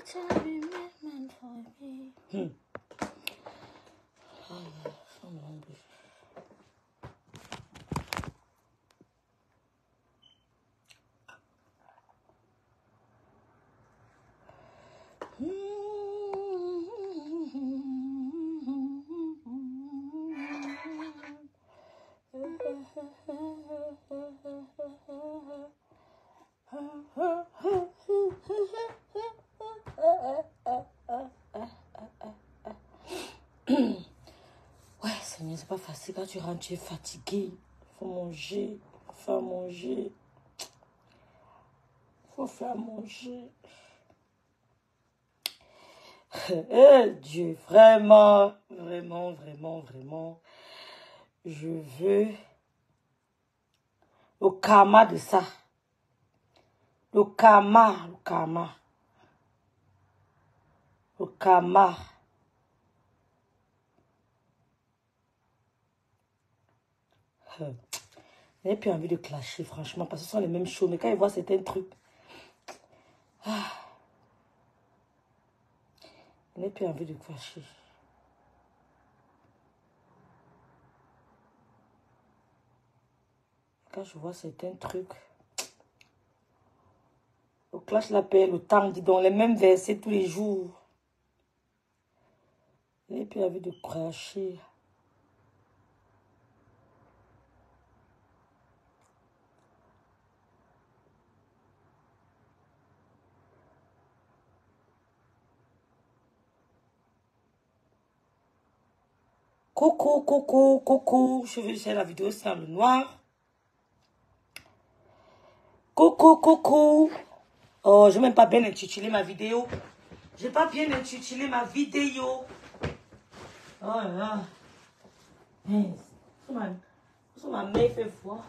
time you meant for me. Ouais, Seigneur, c'est pas facile. Quand tu rentres, tu es fatigué. Faut manger. Faut faire manger. Faut faire manger. Dieu, vraiment, vraiment, vraiment, vraiment. Je veux le karma de ça. Le karma, le karma. Le karma. Je n'ai plus envie de clasher, franchement, parce que ce sont les mêmes choses. Mais quand ils voient certains trucs, je n'ai plus envie de clasher. Quand je vois certains trucs, le clash l'appelle, le temps, dis donc, les mêmes versets tous les jours. Je n'ai plus envie de clasher. Coucou, coucou, coucou. Je vais faire la vidéo sans le noir. Coucou, coucou. Oh, je n'ai même pas bien intitulé ma vidéo. Je n'ai pas bien intitulé ma vidéo. Oh là là. Ma mère fait froid.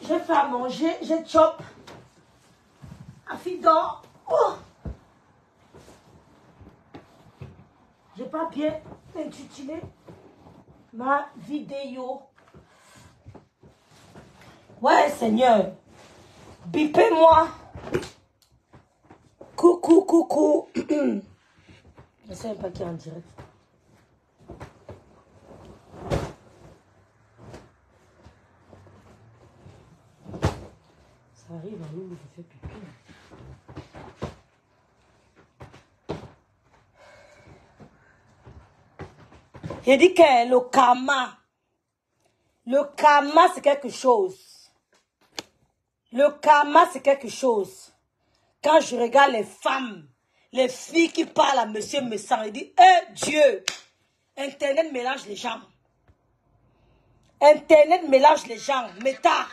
J'ai fait à manger, j'ai chop. À fille dort. Oh. J'ai pas bien intitulé ma vidéo. Ouais, Seigneur. Bipez-moi. Coucou, coucou. Je ne sais même pas qui est en direct. Ça arrive à l'eau où je fais pipi. J'ai dit que le karma, c'est quelque chose. Le karma, c'est quelque chose. Quand je regarde les femmes, les filles qui parlent à monsieur me sent, je dis, Dieu, Internet mélange les gens. Internet mélange les gens. Méta.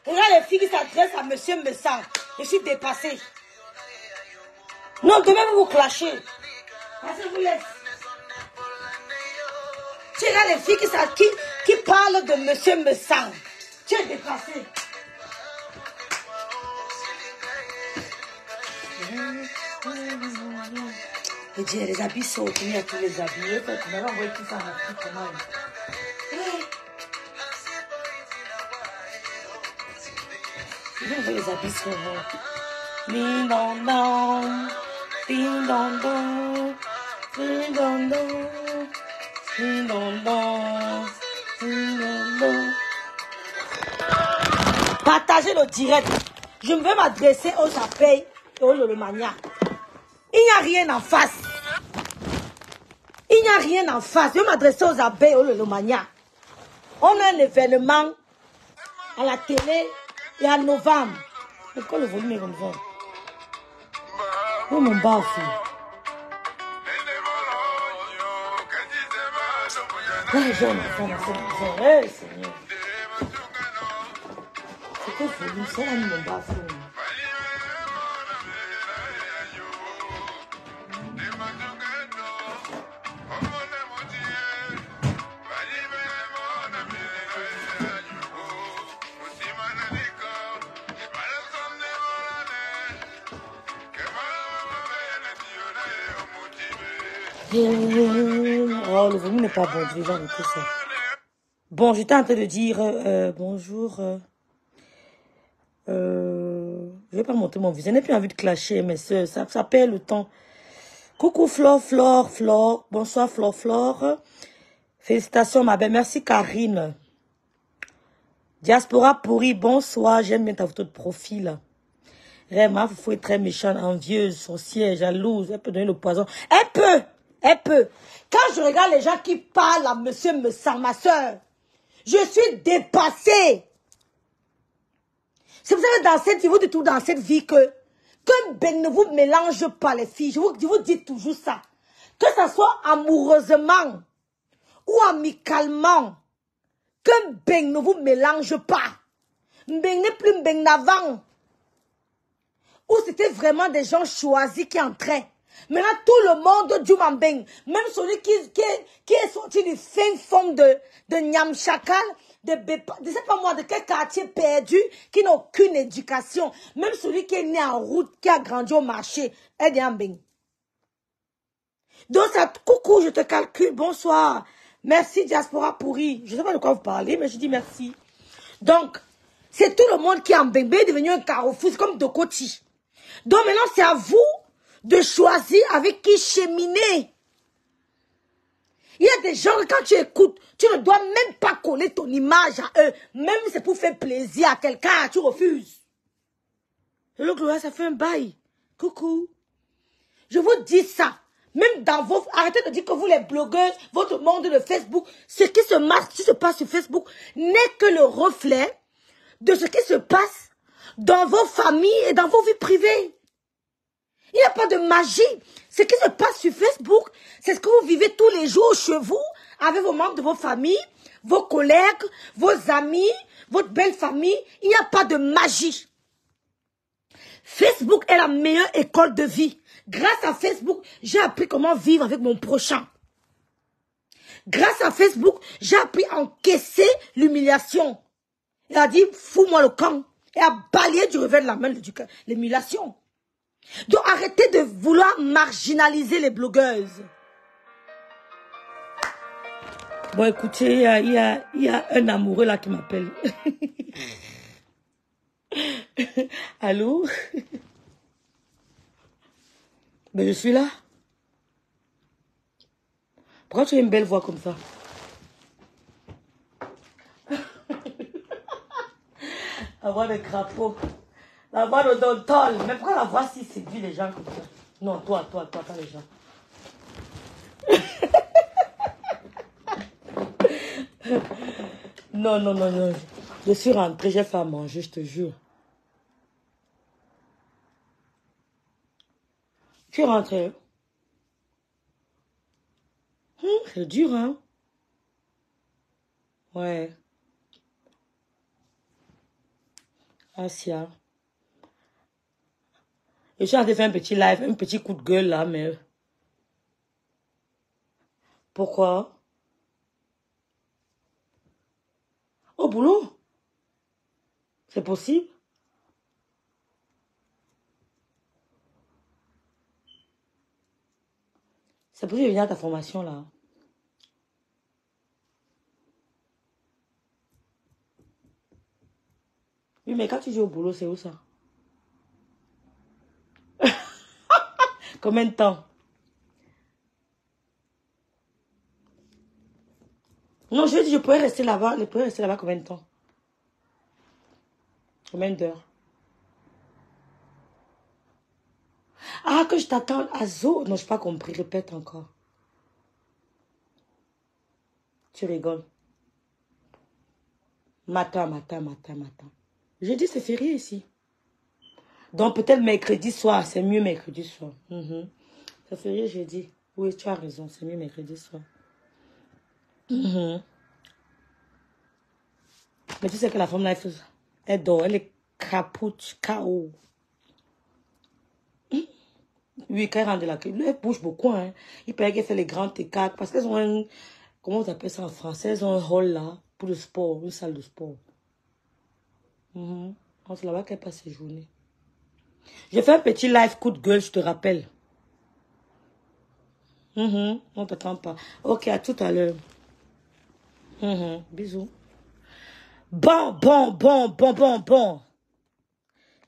Regarde les filles qui s'adressent à monsieur me sent. Je suis dépassée. Non, demain vous clashez. Parce que vous laisse. Tu regardes les filles qui parlent de monsieur me sent. Tu es dépassée. Et Dieu, les habits sont obtenus à tous les habits. On va envoyer tout ça en Afrique. Comment les habits sont ding dong dong, ding dong dong, ding dong dong, ding dong dong, ding dong dong. Partagez le direct. Je veux m'adresser aux abeilles et aux Lolomania. Il n'y a rien en face. Il n'y a rien en face. Je veux m'adresser aux abeilles et aux Lolomania. On a un événement à la télé et en novembre. Pourquoi le volume est comme ça? Oh mon bafou. Ouais, jeune, hey, Seigneur. C'est quoi le volume? C'est là mon bafou. Oh, le volume n'est pas bon, je vais jamais tout ça. Bon, j'étais en train de dire bonjour. Je vais pas montrer mon visage. Je n'ai plus envie de clasher, mes soeurs. Ça perd le temps. Coucou Flore. Bonsoir Flore. Félicitations ma belle. Merci Karine. Diaspora pourri. Bonsoir. J'aime bien ta photo de profil. Vraiment, il faut être très méchante, envieuse, sorcière, jalouse. Elle peut donner le poison. Elle peut. Quand je regarde les gens qui parlent à monsieur me sent ma soeur, je suis dépassée. C'est pour ça que dans cette vie, vous dites tout dans cette vie que ben ne vous mélange pas les filles. Je vous dis toujours ça. Que ça soit amoureusement ou amicalement, que ben ne vous mélange pas. Ben n'est plus ben d'avant. Où c'était vraiment des gens choisis qui entraient. Maintenant, tout le monde du Mambeng, même celui qui est sorti du fin fond de Nyamchakal, de sais pas moi, de quel quartier perdu, qui n'a aucune éducation, même celui qui est né en route, qui a grandi au marché, est de Mambeng. Donc, ça, coucou, je te calcule, bonsoir. Merci, diaspora pourri. Je ne sais pas de quoi vous parlez, mais je dis merci. Donc, c'est tout le monde qui est en Mambeng, est devenu un carrefour, c'est comme Dokoti. Donc maintenant, c'est à vous de choisir avec qui cheminer. Il y a des gens, quand tu écoutes, tu ne dois même pas coller ton image à eux. Même si c'est pour faire plaisir à quelqu'un, tu refuses. Le Gloria, ça fait un bail. Coucou. Je vous dis ça. Même dans vos... Arrêtez de dire que vous, les blogueuses, votre monde de Facebook, ce qui se passe sur Facebook n'est que le reflet de ce qui se passe dans vos familles et dans vos vies privées. Il n'y a pas de magie. Ce qui se passe sur Facebook, c'est ce que vous vivez tous les jours chez vous, avec vos membres de vos familles, vos collègues, vos amis, votre belle famille. Il n'y a pas de magie. Facebook est la meilleure école de vie. Grâce à Facebook, j'ai appris comment vivre avec mon prochain. Grâce à Facebook, j'ai appris à encaisser l'humiliation. Il a dit, fous-moi le camp. Et à balayer du revers de la main l'humiliation. Donc arrêtez de vouloir marginaliser les blogueuses. Bon écoutez, il y a un amoureux là qui m'appelle. Allô? Ben je suis là. Pourquoi tu as une belle voix comme ça? La voix de crapaud. La voix de Dontol. Mais pourquoi la voix si séduit les gens comme ça? Non, toi, pas les gens. Non. Je suis rentrée, j'ai fait à manger, je te jure. Tu es rentrée? C'est dur, hein? Ouais. Asia. Je suis en train de faire un petit live, un petit coup de gueule là, mais... Pourquoi? Au boulot? C'est possible? C'est possible de venir à ta formation là. Oui, mais quand tu dis au boulot, c'est où ça? Combien de temps? Non, je dis, je pourrais rester là-bas. Je pourrais rester là-bas combien de temps? Combien d'heures? Ah, que je t'attends à Zo. Non, je n'ai pas compris. Répète encore. Tu rigoles. Matin. Jeudi, c'est férié ici. Donc, peut-être mercredi soir. C'est mieux mercredi soir. C'est férié jeudi. Oui, tu as raison. C'est mieux mercredi soir. Mais tu sais que la femme là, elle dort. Elle est capoute, KO. Oui, quand elle rentre de la cuisine, elle bouge beaucoup. Hein. Il paraît qu'elle fait les grands T4 parce qu'elles ont un... Comment on appelle ça en français? Elles ont un hall là pour le sport, une salle de sport. C'est là-bas qu'elle passe ses journées. J'ai fait un petit live coup de gueule, je te rappelle. On t'attend pas. Ok, à tout à l'heure. Bisous. Bon.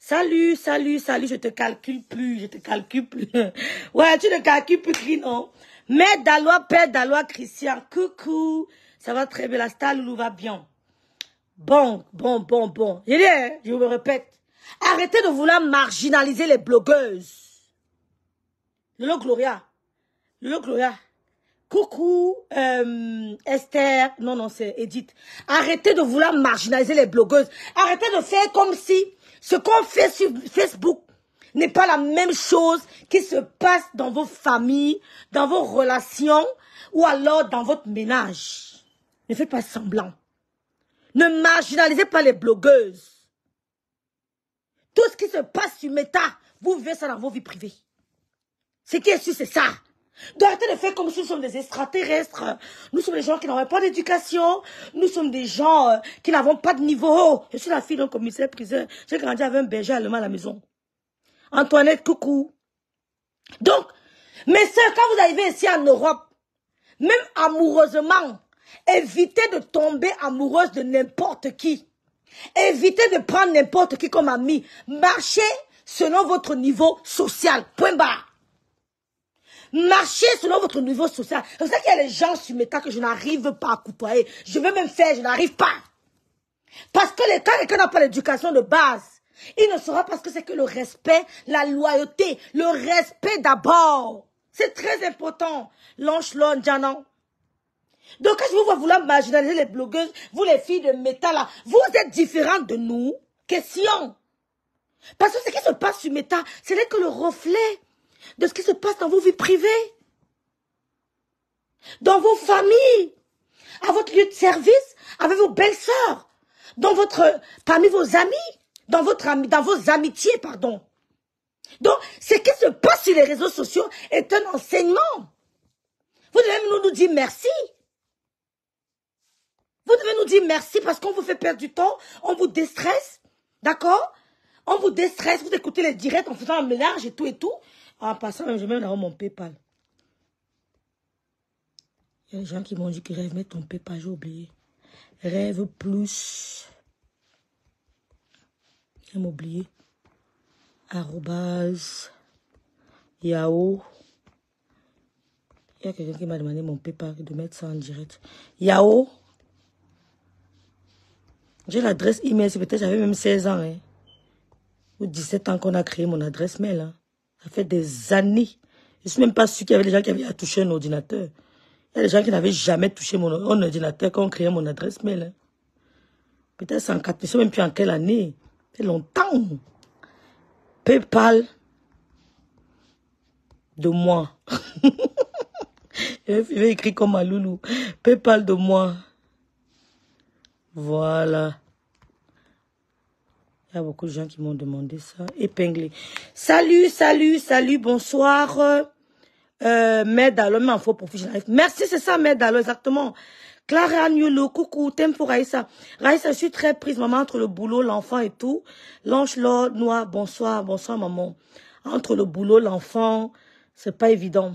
Salut, salut, salut, je te calcule plus, je te calcule plus. Ouais, tu ne calcules plus qui, non? Mère Dalois, Père Dalois, Christian, coucou. Ça va très bien, la star Loulou va bien. Bon. Je me répète. Arrêtez de vouloir marginaliser les blogueuses. Lolo Gloria. Coucou, Esther. Non, c'est Edith. Arrêtez de vouloir marginaliser les blogueuses. Arrêtez de faire comme si ce qu'on fait sur Facebook n'est pas la même chose qui se passe dans vos familles, dans vos relations ou alors dans votre ménage. Ne faites pas semblant. Ne marginalisez pas les blogueuses. Tout ce qui se passe sur Meta, vous vivez ça dans vos vies privées. Ce qui est sûr, c'est ça. Donc arrêtez de faire comme si nous sommes des extraterrestres. Nous sommes des gens qui n'ont pas d'éducation. Nous sommes des gens qui n'avons pas de niveau. Je suis la fille d'un commissaire priseur. J'ai grandi avec un berger allemand à la maison. Antoinette, coucou. Donc, mes soeurs, quand vous arrivez ici en Europe, même amoureusement, évitez de tomber amoureuse de n'importe qui. Évitez de prendre n'importe qui comme ami. Marchez selon votre niveau social. Point barre. Marchez selon votre niveau social. C'est pour ça qu'il y a les gens sur Meta que je n'arrive pas à côtoyer. Je veux même faire, je n'arrive pas. Parce que quand quelqu'un n'a pas l'éducation de base, il ne saura pas ce que c'est que le respect, la loyauté, le respect d'abord. C'est très important. L'ange-lon, Janan. Donc quand je vous vois vouloir marginaliser les blogueuses, vous les filles de Meta là, vous êtes différentes de nous. Question. Parce que ce qui se passe sur Meta, ce n'est que le reflet de ce qui se passe dans vos vies privées, dans vos familles, à votre lieu de service, avec vos belles-sœurs, parmi vos amis, dans vos amitiés, pardon. Donc, ce qui se passe sur les réseaux sociaux est un enseignement. Vous devez nous dire merci. Vous devez nous dire merci parce qu'on vous fait perdre du temps, on vous déstresse, d'accord? On vous déstresse, vous écoutez les directs en faisant un mélange et tout. En passant, je vais même avoir mon PayPal. Il y a des gens qui m'ont dit que rêve, mets ton PayPal, j'ai oublié. Rêve plus. J'ai oublié. Yahoo. Il y a quelqu'un qui m'a demandé mon PayPal de mettre ça en direct. Yahoo. J'ai l'adresse email, c'est peut-être j'avais même 16 ans. Hein. Ou 17 ans qu'on a créé mon adresse mail. Hein. Ça fait des années. Je ne suis même pas sûre qu'il y avait des gens qui avaient touché un ordinateur. Il y a des gens qui n'avaient jamais touché mon ordinateur quand on créait mon adresse mail. Hein. Peut-être c'est en 4, je ne sais même plus en quelle année. Ça fait longtemps. PayPal de moi. Je vais écrire comme un loulou. PayPal de moi. Voilà. Il y a beaucoup de gens qui m'ont demandé ça. Épinglé. Salut, bonsoir. Mère Dalo, mais en faux profil. Merci, c'est ça, Mère Dalo, exactement. Clara Agnolo, coucou, t'aimes pour Raïssa. Raïssa, je suis très prise, maman, entre le boulot, l'enfant et tout. L'ange Lord, noir, bonsoir, maman. Entre le boulot, l'enfant, c'est pas évident.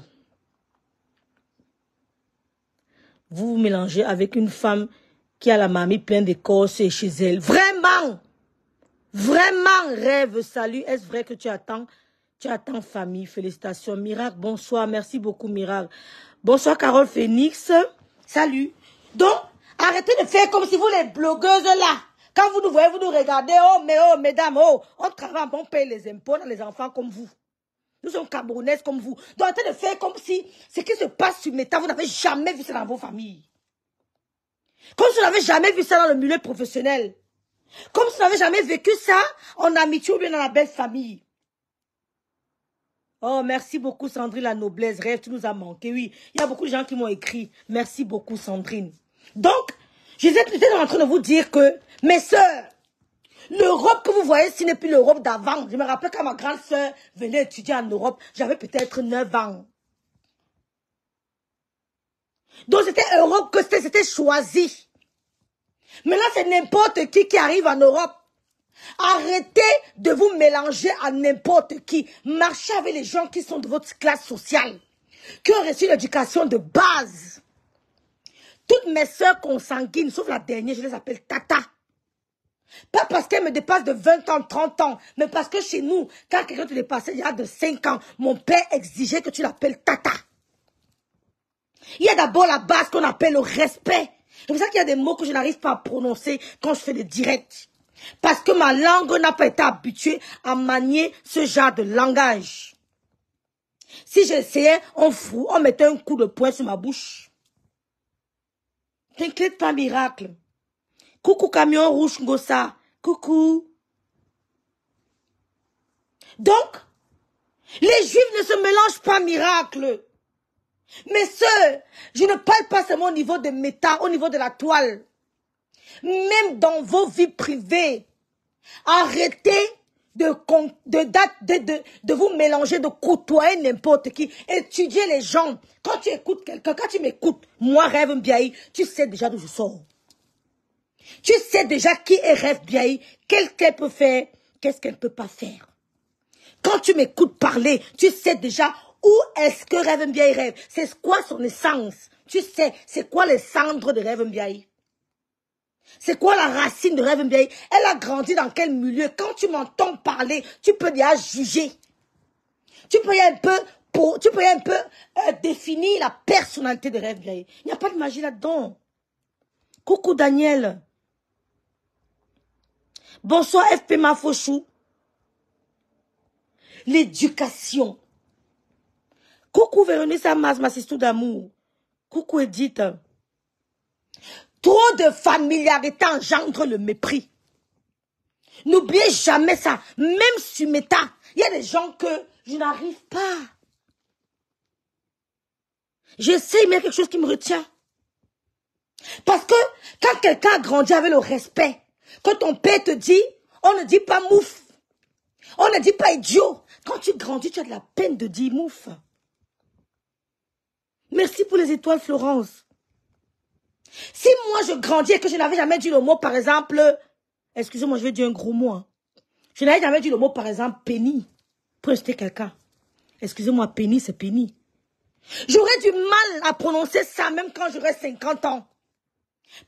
Vous vous mélangez avec une femme qui a la mamie pleine d'écorce chez elle. Vraiment! Vraiment, rêve, salut. Est-ce vrai que tu attends famille? Félicitations. Miracle, bonsoir. Merci beaucoup, Miracle. Bonsoir, Carole Phoenix. Salut. Donc, arrêtez de faire comme si vous, les blogueuses là, quand vous nous voyez, vous nous regardez, mesdames, on travaille, on paye les impôts dans les enfants comme vous. Nous sommes Camerounaises comme vous. Donc, arrêtez de faire comme si ce qui se passe sur Meta, vous n'avez jamais vu ça dans vos familles. Comme si vous n'avez jamais vu ça dans le milieu professionnel. Comme si vous n'avez jamais vécu ça en amitié ou bien dans la belle famille. Oh, merci beaucoup, Sandrine, la noblesse. Rêve, tu nous as manqué. Oui, il y a beaucoup de gens qui m'ont écrit. Merci beaucoup, Sandrine. Donc, j'étais en train de vous dire que, mes sœurs, l'Europe que vous voyez, ce n'est plus l'Europe d'avant. Je me rappelle quand ma grande sœur venait étudier en Europe, j'avais peut-être 9 ans. Donc, c'était Europe que c'était choisi. Mais là, c'est n'importe qui arrive en Europe. Arrêtez de vous mélanger à n'importe qui. Marchez avec les gens qui sont de votre classe sociale, qui ont reçu l'éducation de base. Toutes mes sœurs consanguines, sauf la dernière, je les appelle Tata. Pas parce qu'elle me dépasse de 20 ans, 30 ans, mais parce que chez nous, quand quelqu'un te dépassait il y a de 5 ans, mon père exigeait que tu l'appelles tata. Il y a d'abord la base qu'on appelle le respect. C'est pour ça qu'il y a des mots que je n'arrive pas à prononcer quand je fais des directs. Parce que ma langue n'a pas été habituée à manier ce genre de langage. Si j'essayais, on mettait un coup de poing sur ma bouche. T'inquiète pas, miracle. Coucou camion rouge Ngossa. Coucou. Donc, les juifs ne se mélangent pas, miracle. Mes sœurs, je ne parle pas seulement au niveau de méta, au niveau de la toile. Même dans vos vies privées, arrêtez de vous mélanger, de côtoyer n'importe qui. Étudiez les gens. Quand tu écoutes quelqu'un, quand tu m'écoutes, moi, Rêve Mbiaye, tu sais déjà d'où je sors. Tu sais déjà qui est Rêve Mbiaye, qu'est-ce qu'elle peut faire, qu'est-ce qu'elle ne peut pas faire. Quand tu m'écoutes parler, tu sais déjà où est-ce que Rêve Mbiaye rêve. C'est quoi son essence. Tu sais, c'est quoi les cendres de Rêve Mbiaye. C'est quoi la racine de Rêve Mbiaye. Elle a grandi dans quel milieu. Quand tu m'entends parler, tu peux déjà juger. Tu peux un peu définir la personnalité de Rêve Mbiaye. Il n'y a pas de magie là-dedans. Coucou Daniel. Bonsoir FP Mafochou. L'éducation. Coucou Véronique Amas, ma sister d'amour. Coucou Edith. Trop de familiarité engendre le mépris. N'oubliez jamais ça. Même sur Meta, il y a des gens que je n'arrive pas. J'essaie, mais il y a quelque chose qui me retient. Parce que quand quelqu'un a grandi avec le respect, quand ton père te dit, on ne dit pas mouf. On ne dit pas idiot. Quand tu grandis, tu as de la peine de dire mouf. Merci pour les étoiles, Florence. Si moi je grandis et que je n'avais jamais dit le mot, par exemple, excusez-moi, je vais dire un gros mot. Hein. Je n'avais jamais dit le mot, par exemple, pénis, pour insulter quelqu'un. Excusez-moi, pénis, c'est pénis. J'aurais du mal à prononcer ça, même quand j'aurais 50 ans.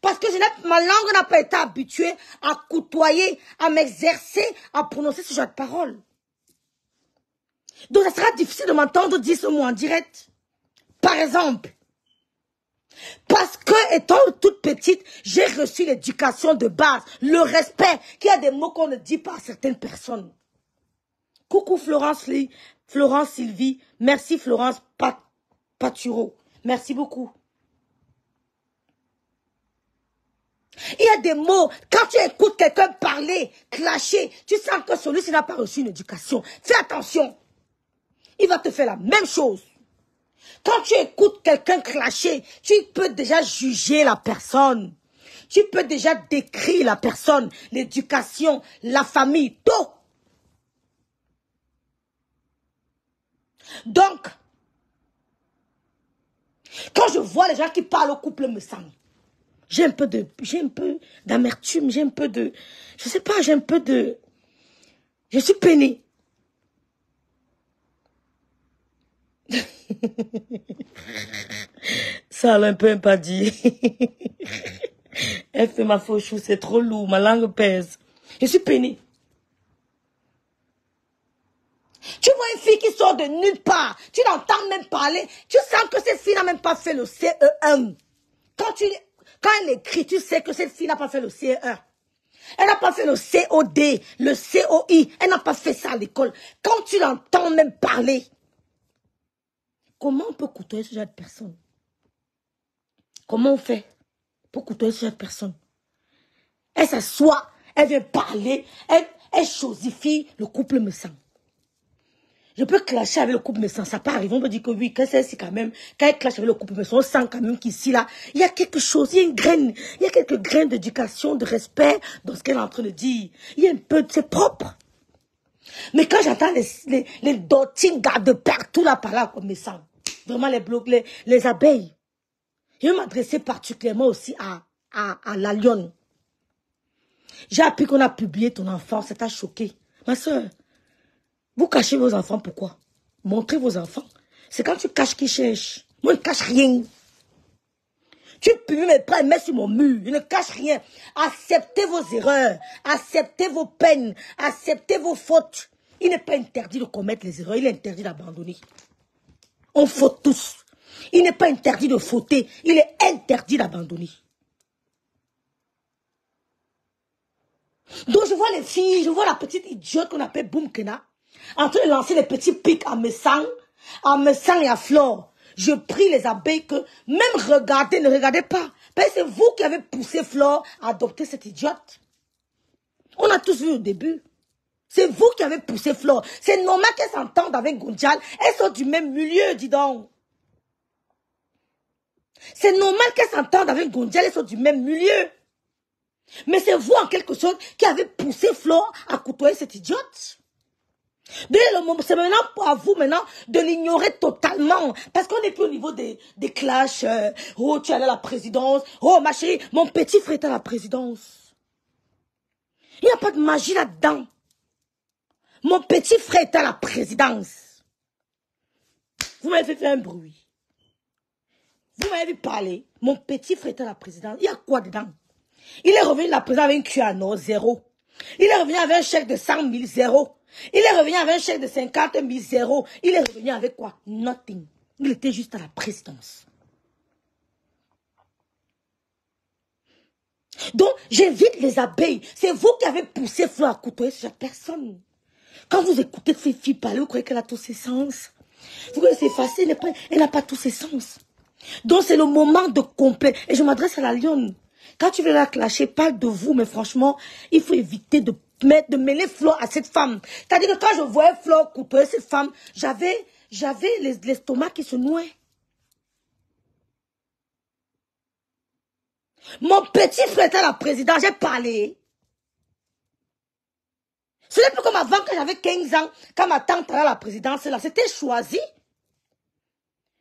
Parce que ma langue n'a pas été habituée à côtoyer, à m'exercer, à prononcer ce genre de paroles. Donc, ça sera difficile de m'entendre dire ce mot en direct. Par exemple, parce que, étant toute petite, j'ai reçu l'éducation de base, le respect, qu'il y a des mots qu'on ne dit pas à certaines personnes. Coucou Florence Sylvie, merci Florence Paturo, merci beaucoup. Il y a des mots, quand tu écoutes quelqu'un parler, clasher, tu sens que celui-ci n'a pas reçu une éducation. Fais attention, il va te faire la même chose. Quand tu écoutes quelqu'un clasher, tu peux déjà juger la personne. Tu peux déjà décrire la personne, l'éducation, la famille, tout. Donc, quand je vois les gens qui parlent au couple me semble, j'ai un peu d'amertume, j'ai un peu de, je sais pas, j'ai un peu de, je suis peinée. Ça a un peu pas dit. Elle fait ma faux chou, c'est trop lourd, ma langue pèse. Je suis peinée. Tu vois une fille qui sort de nulle part, tu l'entends même parler, tu sens que cette fille n'a même pas fait le CE1. Quand elle écrit, tu sais que cette fille n'a pas fait le CE1. Elle n'a pas fait le COD, le COI, elle n'a pas fait ça à l'école. Quand tu l'entends même parler, comment on peut côtoyer ce genre de personne? Comment on fait pour côtoyer ce genre de personne? Elle s'assoit, elle vient parler, elle chosifie, le couple me sent. Je peux clasher avec le couple me sent, ça peut arriver, on peut dire que oui, que c'est quand même, quand elle clash avec le couple me sent, on sent quand même qu'ici, là, il y a quelque chose, il y a une graine, il y a quelques graines d'éducation, de respect dans ce qu'elle est en train de dire. Il y a un peu, c'est propre. Mais quand j'entends les dottines de partout là par là, comme me sent, vraiment les blocs, les abeilles. Je vais m'adresser particulièrement aussi à la lionne. J'ai appris qu'on a publié ton enfant, ça t'a choqué. Ma soeur, vous cachez vos enfants, pourquoi? Montrez vos enfants. C'est quand tu caches qu'ils cherchent. Moi, je ne cache rien. Tu publies mes plans et mets sur mon mur. Je ne cache rien. Acceptez vos erreurs. Acceptez vos peines. Acceptez vos fautes. Il n'est pas interdit de commettre les erreurs. Il est interdit d'abandonner. On faute tous. Il n'est pas interdit de fauter. Il est interdit d'abandonner. Donc je vois les filles, je vois la petite idiote qu'on appelle Boumkena, en train de lancer les petits pics à mes sangs et à Flore. Je prie les abeilles que même regardez, ne regardez pas. Parce que c'est vous qui avez poussé Flore à adopter cette idiote. On a tous vu au début. C'est vous qui avez poussé Flore. C'est normal qu'elle s'entende avec Gondial. Elles sont du même milieu, dis donc. C'est normal qu'elles s'entendent avec Gondial. Elles sont du même milieu. Mais c'est vous, en quelque sorte, qui avez poussé Flore à côtoyer cette idiote. C'est maintenant à vous maintenant de l'ignorer totalement. Parce qu'on n'est plus au niveau des clashs. Oh, tu es allé à la présidence. Oh, ma chérie, mon petit frère est à la présidence. Il n'y a pas de magie là-dedans. Mon petit frère est à la présidence. Vous m'avez fait un bruit. Vous m'avez parlé. Mon petit frère est à la présidence. Il y a quoi dedans? Il est revenu de la présidence avec un QAnon, 0. Il est revenu avec un chèque de 100 000, 0. Il est revenu avec un chèque de 50 000, 0. Il est revenu avec quoi? Nothing. Il était juste à la présidence. Donc, j'invite les abeilles. C'est vous qui avez poussé Flore à côtoyer cette personne. Quand vous écoutez Fifi parler, vous croyez qu'elle a tous ses sens. Vous croyez que c'est facile, elle n'a pas tous ses sens. Donc, c'est le moment de complet. Et je m'adresse à la lionne. Quand tu veux la clasher, parle de vous, mais franchement, il faut éviter de mêler Flore à cette femme. C'est-à-dire que quand je voyais Flore côtoyer cette femme, j'avais l'estomac qui se nouait. Mon petit frère était à la présidence, j'ai parlé. Ce n'est plus comme avant, quand j'avais 15 ans, quand ma tante allait à la présidence, là, c'était choisi.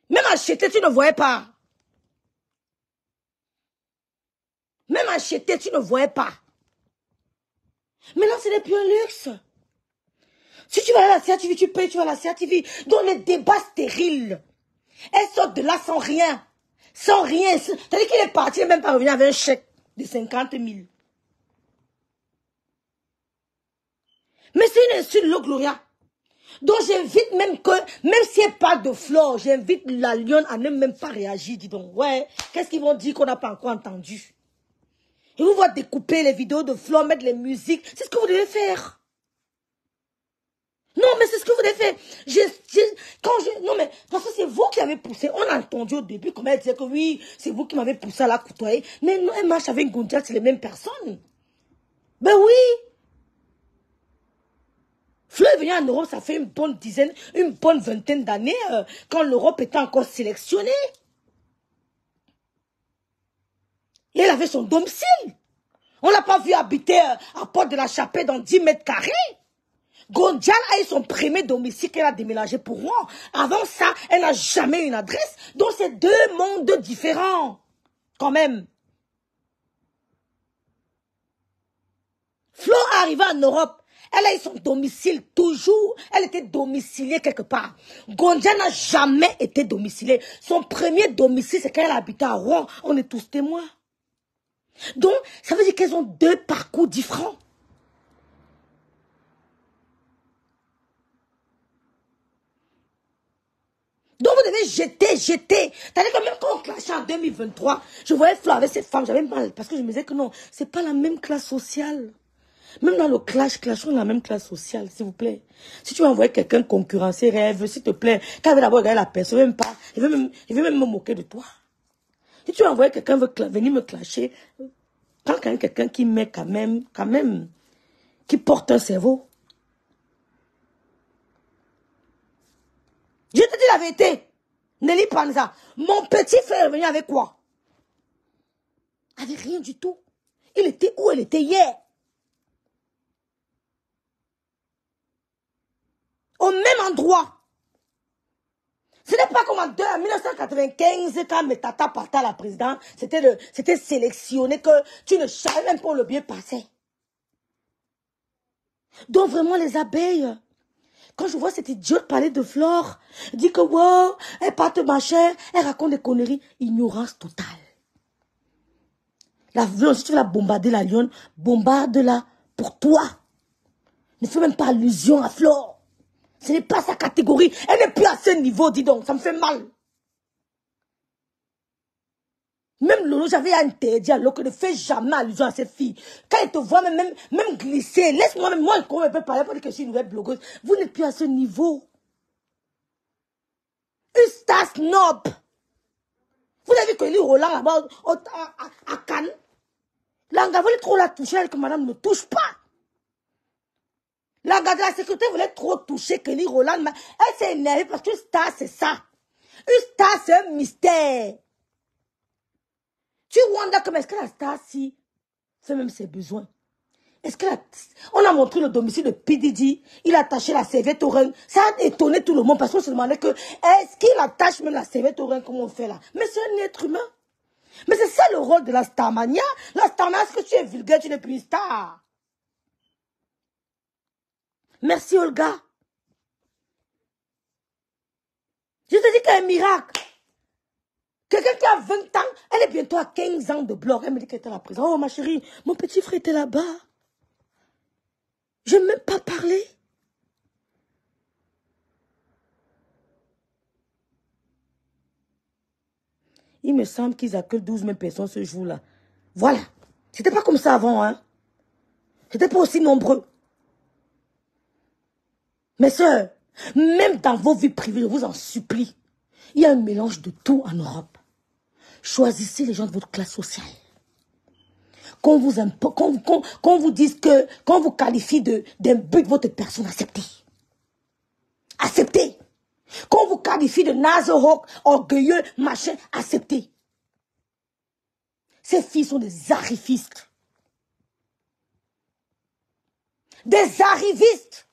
Même acheté, tu ne voyais pas. Même acheté, tu ne voyais pas. Maintenant, ce n'est plus un luxe. Si tu vas à la CRTV, tu payes, tu vas à la CRTV. Donc, les débats stériles. Elles sortent de là sans rien. Sans rien. C'est-à-dire qu'il est parti, il n'est même pas revenu avec un chèque de 50 000. Mais c'est une insulte, le Gloria. Donc, j'invite même si elle parle de Flore, j'invite la lionne à ne même pas réagir. Dis donc, ouais, qu'est-ce qu'ils vont dire qu'on n'a pas encore entendu? Ils vont voir découper les vidéos de Flore, mettre les musiques. C'est ce que vous devez faire. Non, mais c'est ce que vous devez faire. Non, mais parce que c'est vous qui avez poussé. On a entendu au début comment elle disait que oui, c'est vous qui m'avez poussé à la côtoyer. Mais non, elle marche avec Gondial, c'est les mêmes personnes. Ben oui. Fleur est venue en Europe, ça fait une bonne vingtaine d'années, quand l'Europe était encore sélectionnée. Et elle avait son domicile. On l'a pas vu habiter à Porte de la Chapelle dans 10 mètres carrés. Gondial a eu son premier domicile qu'elle a déménagé pour moi. Avant ça, elle n'a jamais eu une adresse. Donc c'est deux mondes différents. Quand même. Flo est arrivée en Europe. Elle a eu son domicile toujours. Elle était domiciliée quelque part. Gondial n'a jamais été domiciliée. Son premier domicile, c'est quand elle habitait à Rouen. On est tous témoins. Donc, ça veut dire qu'elles ont deux parcours différents. Donc, vous devez jeter. C'est-à-dire que même quand on clashait en 2023, je voyais Flo avec cette femme, j'avais mal. Parce que je me disais que non, c'est pas la même classe sociale. Même dans le clashons la même classe sociale, s'il vous plaît. Si tu veux envoyer quelqu'un concurrencer, rêve, s'il te plaît, quand il veut d'abord regarder la personne, même pas, il veut même me moquer de toi. Si tu veux envoyer quelqu'un venir me clasher, prends quand même quelqu'un qui met quand même, qui porte un cerveau. Je te dis la vérité. Nelly Panza, mon petit frère est venu avec quoi? Avec rien du tout. Il était où elle était hier? Au même endroit. Ce n'est pas comme en 1995, quand Metata partait à la présidence, c'était sélectionné que tu ne savais même pas où le bien passait. Donc vraiment les abeilles, quand je vois cette idiote parler de Flore, dit que wow, elle part machin, elle raconte des conneries, ignorance totale. La Lyon, si tu veux la bombarder, la Lyon, bombarde-la pour toi. Ne fais même pas allusion à Flore. Ce n'est pas sa catégorie. Elle n'est plus à ce niveau, dis donc. Ça me fait mal. Même Lolo, j'avais interdit à Lolo, ne fais jamais allusion à cette fille. Quand elle te voit même glisser, laisse-moi même, moi, comment elle peut parler pour dire que je suis une nouvelle blogueuse. Vous n'êtes plus à ce niveau. Une star snob. Vous avez vu que lui, Roland, là-bas, à Cannes, Langa voulait trop la toucher, elle que madame ne touche pas. Langa de la sécurité voulait trop toucher Kelly Roland. Elle s'est énervée parce qu'une star, c'est ça. Une star, c'est un mystère. Tu wonders comme est-ce que la star, si, fait même ses besoins. Est-ce que on a montré le domicile de PDD, il a attaché la serviette au rein. Ça a étonné tout le monde parce qu'on se demandait que, est-ce qu'il attache même la serviette au rein comme on fait là? Mais c'est un être humain. Mais c'est ça le rôle de la starmania. La starmania, est-ce que tu es vulgaire, tu n'es plus une star? Merci Olga. Je te dis qu'il y a un miracle. Quelqu'un qui a 20 ans, elle est bientôt à 15 ans de blog. Elle me dit qu'elle était là présent. Oh ma chérie, mon petit frère était là-bas. Je n'ai même pas parlé. Il me semble qu'ils accueillent 12 000 personnes ce jour-là. Voilà. C'était pas comme ça avant, hein. C'était pas aussi nombreux. Mes soeurs, même dans vos vies privées, je vous en supplie, il y a un mélange de tout en Europe. Choisissez les gens de votre classe sociale. Qu'on vous dise que, qu'on vous qualifie d'un but de votre personne, acceptez. Acceptez. Qu'on vous qualifie de naze-rock, orgueilleux, machin, acceptez. Ces filles sont des arrivistes. Des arrivistes.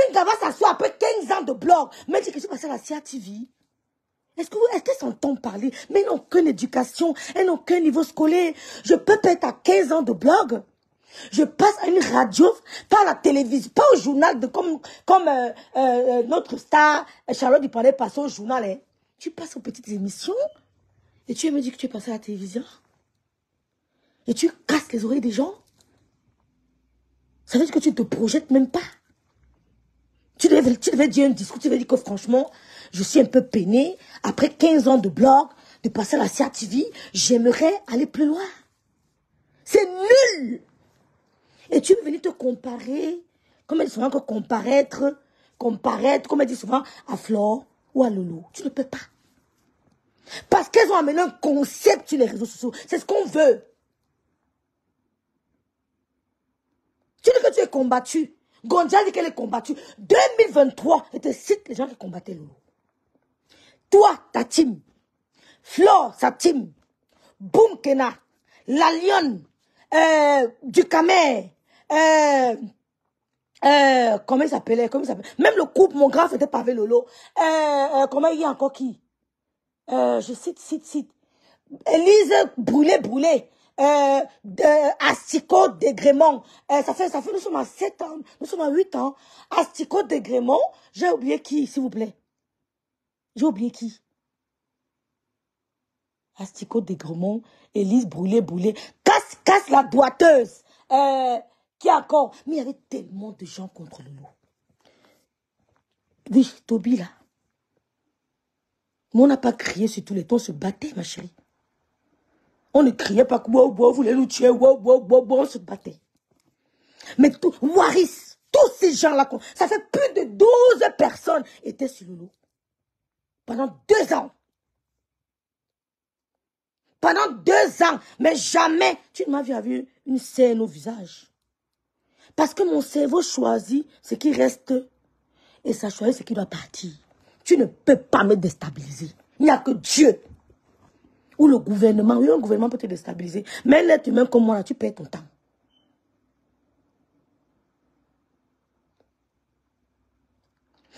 Une dame s'assoit après 15 ans de blog. Mais dit que je suis passée à la CATV. Est-ce qu'elles s'entendent parler? Mais elles n'ont aucune éducation. Elles n'ont aucun niveau scolaire. Je peux pas être à 15 ans de blog. Je passe à une radio, pas à la télévision, pas au journal, comme notre star, Charlotte Dupont passe au journal. Hein. Tu passes aux petites émissions et tu me dis que tu es passé à la télévision. Et tu casses les oreilles des gens. Ça veut dire que tu ne te projettes même pas. Tu devais dire un discours, tu devais dire que franchement, je suis un peu peinée. Après 15 ans de blog, de passer à la CATV, j'aimerais aller plus loin. C'est nul. Et tu veux venir te comparer, comme elle dit souvent que comparaître, comme elle dit souvent, à Flore ou à Lolo. Tu ne peux pas. Parce qu'elles ont amené un concept sur les réseaux sociaux. C'est ce qu'on veut. Tu dis que tu es combattu. Gonja dit qu'elle est combattue. 2023, et te cite les gens qui combattaient Lolo. Toi, ta team. Flore, sa team. Boum Kena. La Lionne. Du Camer. Comment il s'appelait? Même le couple, mon grand, c'était pas avec Lolo. Comment il y a encore qui? Je cite. Élise Brûlé. Asticot Dégrémont. Ça fait, nous sommes à 7 ans, nous sommes à 8 ans. Asticot Dégrémont, j'ai oublié qui, s'il vous plaît? J'ai oublié qui? Asticot Dégrémont, Élise Brûlé. Casse la boiteuse. Qui encore? Mais il y avait tellement de gens contre Lolo. Oui, Toby là. Mais on n'a pas crié sur tous les tons, on se battait, ma chérie. On ne criait pas que vous voulez nous tuer, on se battait. Mais Waris, tous ces gens-là, ça fait plus de 12 personnes étaient sur Lolo. Pendant 2 ans. Pendant 2 ans. Mais jamais tu ne m'as vu avoir une scène au visage. Parce que mon cerveau choisit ce qui reste et ça choisit ce qui doit partir. Tu ne peux pas me déstabiliser. Il n'y a que Dieu. Ou le gouvernement. Oui, un gouvernement peut te déstabiliser. Mais un être humain comme moi, là, tu perds ton temps.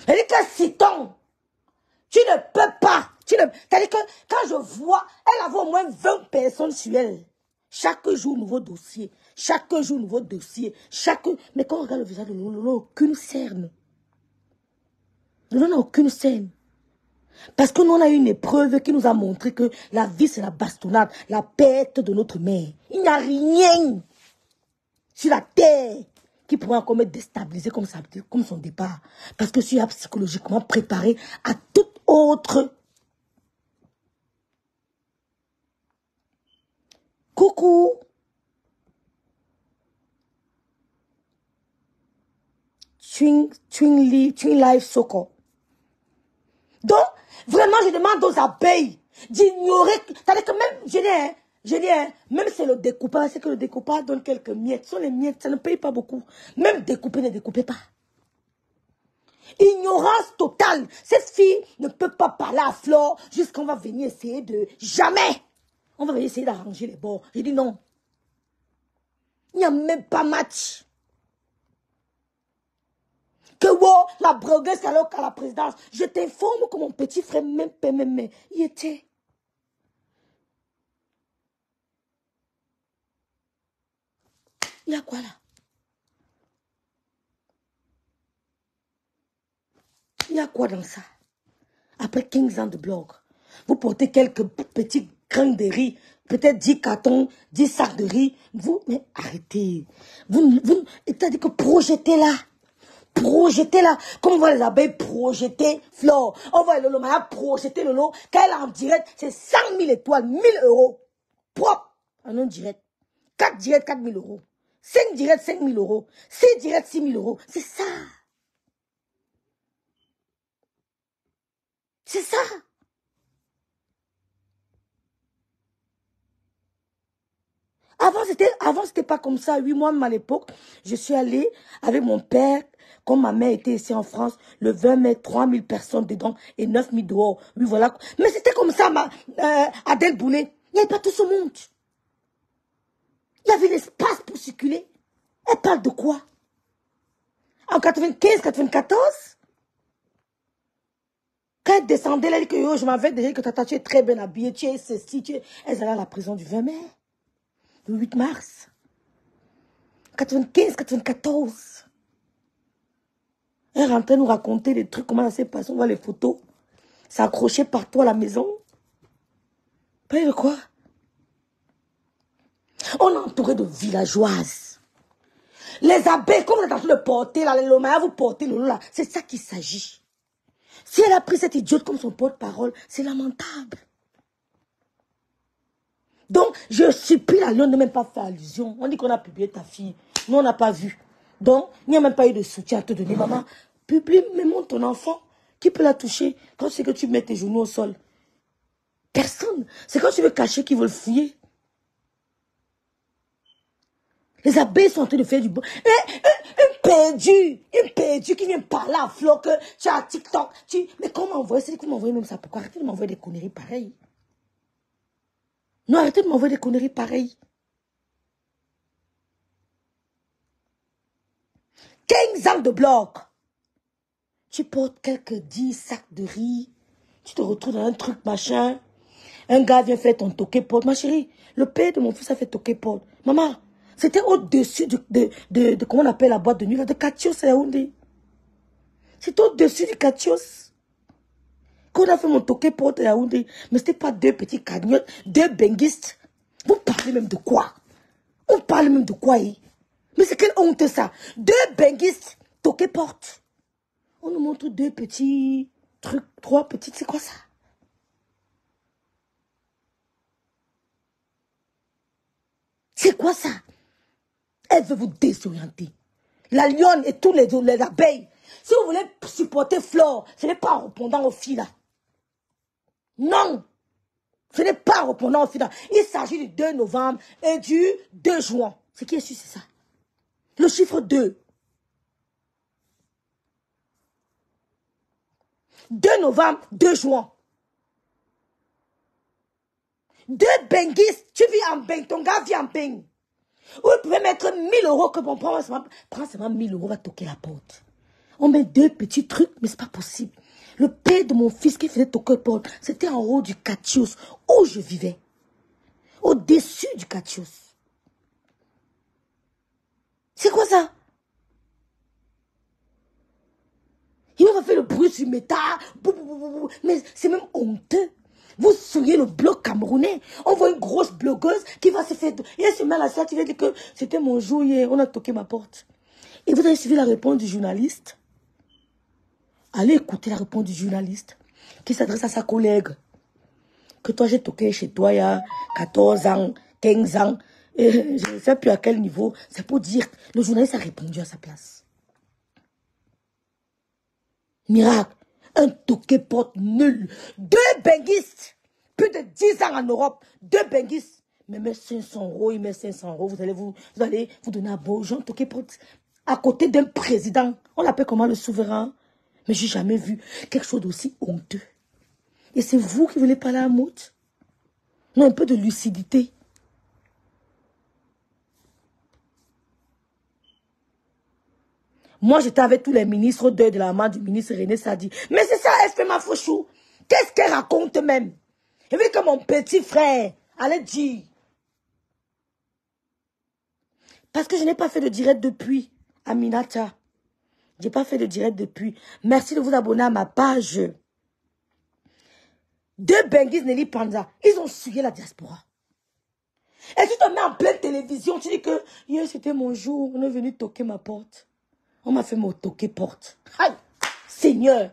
Elle dit que Citon, tu ne peux pas. C'est-à-dire que quand je vois, elle avait au moins 20 personnes sur elle. Chaque jour, nouveau dossier. Chaque jour, nouveau dossier. Mais quand on regarde le visage de Lolo, aucune scène. Lolo n'a aucune scène. Parce que nous, on a eu une épreuve qui nous a montré que la vie, c'est la bastonnade, la perte de notre mère. Il n'y a rien sur la terre qui pourrait encore me déstabiliser comme son départ. Parce que je suis psychologiquement préparé à toute autre. Coucou. Twin Life Soccer. Donc, vraiment, je demande aux abeilles d'ignorer. C'est-à-dire que même, je dis, même c'est le découpage, c'est que le découpage donne quelques miettes. Ce sont les miettes, ça ne paye pas beaucoup. Même découper, ne découpez pas. Ignorance totale. Cette fille ne peut pas parler à Flore jusqu'on va venir essayer de... Jamais. On va venir essayer d'arranger les bords. J'ai dit non. Il n'y a même pas match. Que wow, la blogueuse à la présidence. Je t'informe que mon petit frère, même, il était. Il y a quoi là? Il y a quoi dans ça? Après 15 ans de blog, vous portez quelques petits grains de riz, peut-être 10 cartons, 10 sacs de riz. Vous, mais arrêtez. C'est-à-dire que projetez-la. Projetez-la. Comme on voit les abeilles projeter Flore. On voit Lolo Maya projeter Lolo. Quand elle est en direct, c'est 100 000 étoiles, 1000 euros. Propre. En un direct. 4 directs, 4 000 euros. 5 directs, 5 000 euros. 6 directs, 6 000 euros. C'est ça. C'est ça. Avant, c'était pas comme ça. Oui, moi, à l'époque, je suis allée avec mon père, quand ma mère était ici en France, le 20 mai, 3 000 personnes dedans et 9 000 dehors. Oui, voilà. Mais c'était comme ça, Adèle Boulet. Il n'y avait pas tout ce monde. Il y avait l'espace pour circuler. Elle parle de quoi? En 95, 94? Quand elle descendait, elle a dit que yo, je m'avais déjà dit que tata, tu es très bien habillée, tu es ceci, tu es... Elle allait à la prison du 20 mai. Le 8 mars. 95, 94. Elle rentrait nous raconter des trucs, comment ça s'est passé, on voit les photos. C'est accroché partout à la maison. Pas de quoi? On est entouré de villageoises. Les abeilles, comme on est en train de porter, là, le Maya, vous portez le lot, là. C'est ça qu'il s'agit. Si elle a pris cette idiote comme son porte-parole, c'est lamentable. Donc, je supplie la Lyon de même pas faire allusion. On dit qu'on a publié ta fille. Nous, on n'a pas vu. Donc, il n'y a même pas eu de soutien à te donner. Maman, publie, mais montre ton enfant. Qui peut la toucher quand c'est que tu mets tes genoux au sol? Personne. C'est quand tu veux cacher qu'ils veulent fouiller. Les abeilles sont en train de faire du bon. Une perdue qui vient parler à Flo que tu as TikTok. Mais comment m'envoyer? C'est que vous m'envoyez même ça. Pourquoi? Arrêtez de m'envoyer des conneries pareilles. Non, arrêtez de m'envoyer des conneries pareilles. 15 ans de blog. Tu portes quelques 10 sacs de riz. Tu te retrouves dans un truc machin. Un gars vient faire ton toqué-porte. Ma chérie, le père de mon fils a fait toqué-porte. Maman, c'était au-dessus de comment on appelle la boîte de nuit, là, de Katios à Yaoundé. C'était au-dessus du Katios. Quand on a fait mon toqué-porte à Yaoundé, mais c'était pas deux petits cagnottes, deux benguistes. Vous parlez même de quoi? On parle même de quoi, eh? Mais c'est quelle honte ça? Deux benguistes, toqué-porte. On nous montre deux petits trucs, trois petits, c'est quoi ça? C'est quoi ça? Elle veut vous désorienter. La lionne et tous les abeilles. Si vous voulez supporter Flore, ce n'est pas en répondant aux filles là. Non. Ce n'est pas en répondant aux filles là. Il s'agit du 2 novembre et du 2 juin. Ce qui est sûr, c'est ça. Le chiffre 2. 2 novembre, 2 juin. Deux benguistes. Tu vis en beng. Ton gars vit en beng. Vous pouvez mettre 1000 euros que bon, prends seulement 1000 euros, va toquer la porte. On met deux petits trucs, mais c'est pas possible. Le père de mon fils qui faisait toquer porte, c'était en haut du Katios, où je vivais. Au-dessus du Katios. C'est quoi ça? Il va faire le bruit sur Meta. Mais c'est même honteux. Vous souillez le blog camerounais. On voit une grosse blogueuse qui va se faire... Et elle se met à la salle, il a dit que c'était mon jour hier. On a toqué ma porte. Et vous avez suivi la réponse du journaliste. Allez écouter la réponse du journaliste qui s'adresse à sa collègue. Que toi, j'ai toqué chez toi il y a 14 ans, 15 ans. Et je ne sais plus à quel niveau. C'est pour dire que le journaliste a répondu à sa place. Miracle. Un toqué porte nul. 2 benguistes. Plus de 10 ans en Europe. 2 benguistes. Mais met 500 €, il met 500 €. Vous allez vous donner à beau gens toqué porte. À côté d'un président. On l'appelle comment, le souverain? Mais j'ai jamais vu quelque chose d'aussi honteux. Et c'est vous qui voulez parler à Mout? Non, un peu de lucidité. Moi, j'étais avec tous les ministres de la main du ministre René Sadi. Mais c'est ça, elle fait ma fauchou. Qu'est-ce qu'elle raconte même? Elle veut que mon petit frère allait dire. Parce que je n'ai pas fait de direct depuis, Aminata. Je n'ai pas fait de direct depuis. Merci de vous abonner à ma page. 2 benguis Nelly Panza. Ils ont suivi la diaspora. Et tu te mets en pleine télévision. Tu dis que hier c'était mon jour. On est venu toquer ma porte. On m'a fait mon toquer porte. Aïe, Seigneur.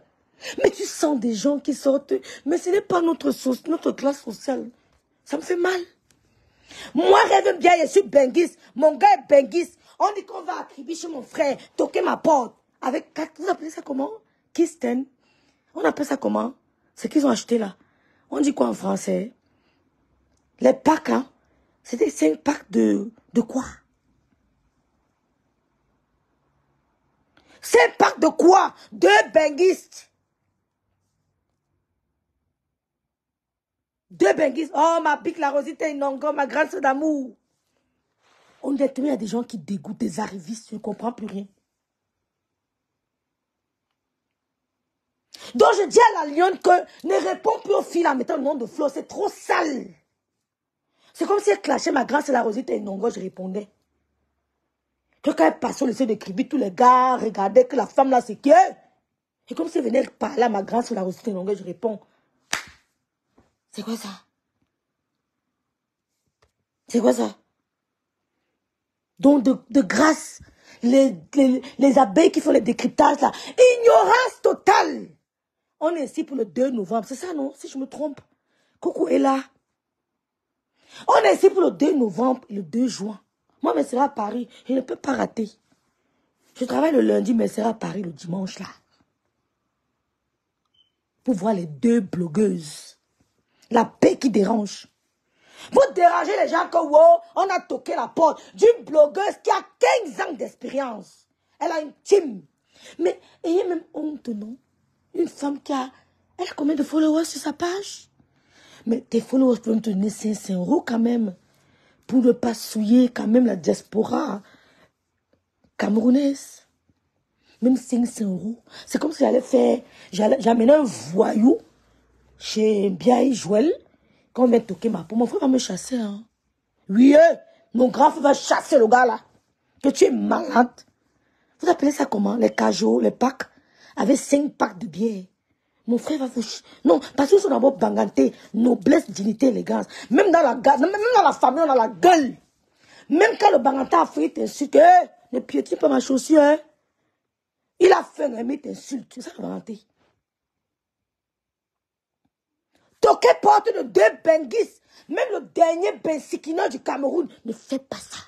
Mais tu sens des gens qui sortent. Mais ce n'est pas notre classe sociale. Ça me fait mal. Moi, rêve bien, je suis benguis. Mon gars est benguis. On dit qu'on va attribuer chez mon frère, toquer ma porte. Avec 4, vous appelez ça comment? Kisten. On appelle ça comment? Ce qu'ils ont acheté là. On dit quoi en français? Les packs, hein? C'était 5 packs de quoi? 5 packs de quoi? 2 benguistes. 2 benguistes. Oh, ma pique, la Rosita Inongo, ma grande sœur d'amour. Honnêtement, il y a des gens qui dégoûtent, des arrivistes, je ne comprends plus rien. Donc, je dis à la lionne que ne réponds plus au fil en mettant le nom de Flo, c'est trop sale. C'est comme si elle clashait ma grande sœur, la Rosita Inongo, je répondais. Que quand elle passait au lycée de Kribi, tous les gars regardaient que la femme là, c'est qui? Et comme si elle venait parler à ma grande sœur, la Rosita Inongo, je réponds. C'est quoi ça? C'est quoi ça? Donc, de grâce, les abeilles qui font les décryptages là, ignorance totale. On est ici pour le 2 novembre, c'est ça non? Si je me trompe. Coucou est là. On est ici pour le 2 novembre et le 2 juin. Moi, je serai à Paris, je ne peux pas rater. Je travaille le lundi, mais je serai à Paris le dimanche là. Pour voir les 2 blogueuses. La paix qui dérange. Vous dérangez les gens que, wow, on a toqué la porte d'une blogueuse qui a 15 ans d'expérience. Elle a une team. Mais ayez même honte, non? Une femme qui a... Elle a combien de followers sur sa page? Mais tes followers peuvent te donner 500 € quand même. Pour ne pas souiller quand même la diaspora camerounaise. Même 500 €. C'est comme si j'allais faire... J'amenais un voyou chez Biaï Joël. Quand on vient toquer ma peau, mon frère va me chasser. Hein. Oui, mon grand frère va chasser le gars là. Que tu es malade. Vous appelez ça comment? Les cajots, les packs. Avec 5 packs de bière. Mon frère va vous... Non, parce qu'ils sont d'abord bangantés. Noblesse, dignité, élégance. Même dans la famille, on a la gueule. Même quand le banganté a fait t'insulte, ne piétine pas ma chaussure. Hein. Il a fait un mais t'insulte. C'est ça le banganté. Toqué porte de 2 benguis. Même le dernier bensikino du Cameroun ne fait pas ça.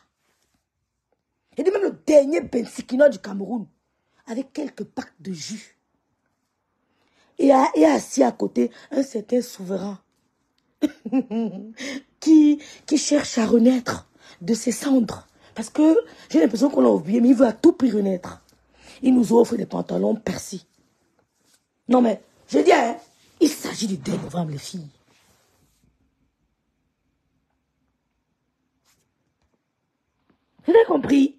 Et même le dernier bensikino du Cameroun, avec quelques packs de jus. Et assis à côté un certain souverain qui cherche à renaître de ses cendres. Parce que j'ai l'impression qu'on l'a oublié, mais il veut à tout prix renaître. Il nous offre des pantalons percés. Non mais, je dis, hein, il s'agit du 2 novembre, les filles. Vous avez compris?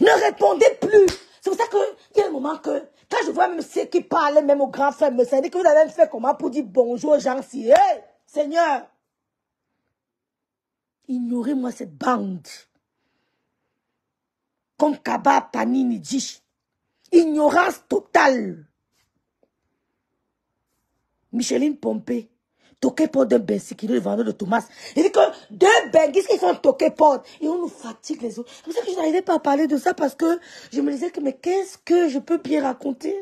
Ne répondez plus. C'est pour ça qu'il y a un moment que, quand je vois même ceux qui parlent, même au grand frère, ça dit que vous avez même fait comment pour dire bonjour aux gens si, hey, Seigneur, ignorez-moi cette bande. Comme Kaba Panini dit, ignorance totale. Micheline Pompé, toqué porte d'un Bensi qui est le vendeur de Thomas. Il dit que 2 Benguis qui font toqué porte. Et on nous fatigue les autres. C'est pour ça que je n'arrivais pas à parler de ça parce que je me disais que mais qu'est-ce que je peux bien raconter?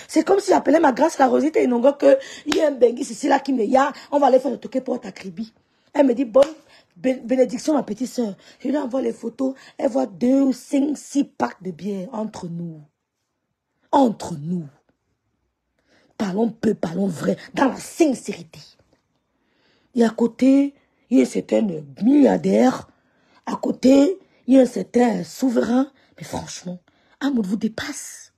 C'est comme si j'appelais ma grâce la Rosita et non que il y a un Benguis ici là qui me y a, on va aller faire le toqué porte à Kribi. Elle me dit bonne bénédiction ma petite soeur. Je lui envoie les photos. Elle voit 2, 5, 6 packs de bière entre nous. Entre nous. Parlons peu, parlons vrai, dans la sincérité. Et à côté, il y a un certain milliardaire. À côté, il y a un certain souverain. Mais franchement, Amoud vous dépasse.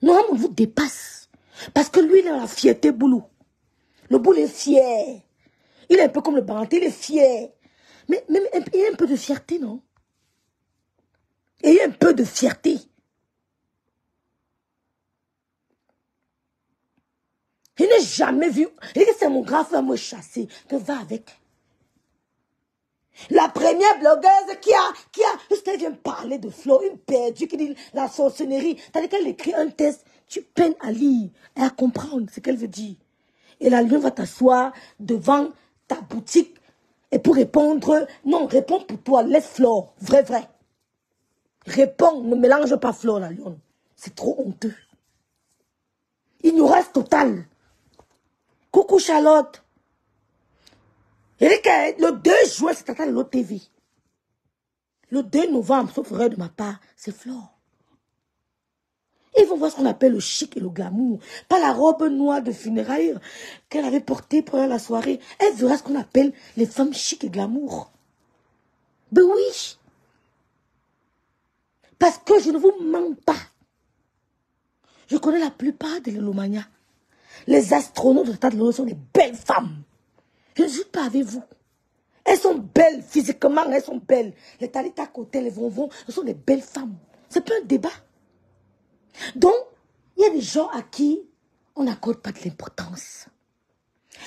Non, Amoud vous dépasse. Parce que lui, il a la fierté boulot. Le boulot est fier. Il est un peu comme le Baranté, il est fier. Mais il y a un peu de fierté, non? Et il y a un peu de fierté. Je n'ai jamais vu. Et c'est mon grand frère me chasser. Que va avec. La première blogueuse qui a, lorsqu'elle vient parler de Flo, une perdue qui dit la sorcellerie, tandis qu'elle écrit un test, tu peines à lire et à comprendre ce qu'elle veut dire. Et la lune va t'asseoir devant ta boutique et pour répondre, non, réponds pour toi, laisse Flo, vrai, vrai. Réponds, ne mélange pas Flo, la lune. C'est trop honteux. Ignorance totale. Coucou Charlotte. Il dit que le 2 juin, c'est à l'OTV. Le 2 novembre, sauf erreur de ma part, c'est Flore. Ils vont voir ce qu'on appelle le chic et le glamour. Pas la robe noire de funérailles qu'elle avait portée pendant la soirée. Elle verra ce qu'on appelle les femmes chic et glamour. Ben oui. Parce que je ne vous mens pas. Je connais la plupart des Lelomania. Les astronautes de Tata Lelo sont des belles femmes. Je ne suis pas avec vous. Elles sont belles physiquement, elles sont belles. Les Talita à côté, les vonvons, elles sont des belles femmes. C'est pas un débat. Donc, il y a des gens à qui on n'accorde pas de l'importance.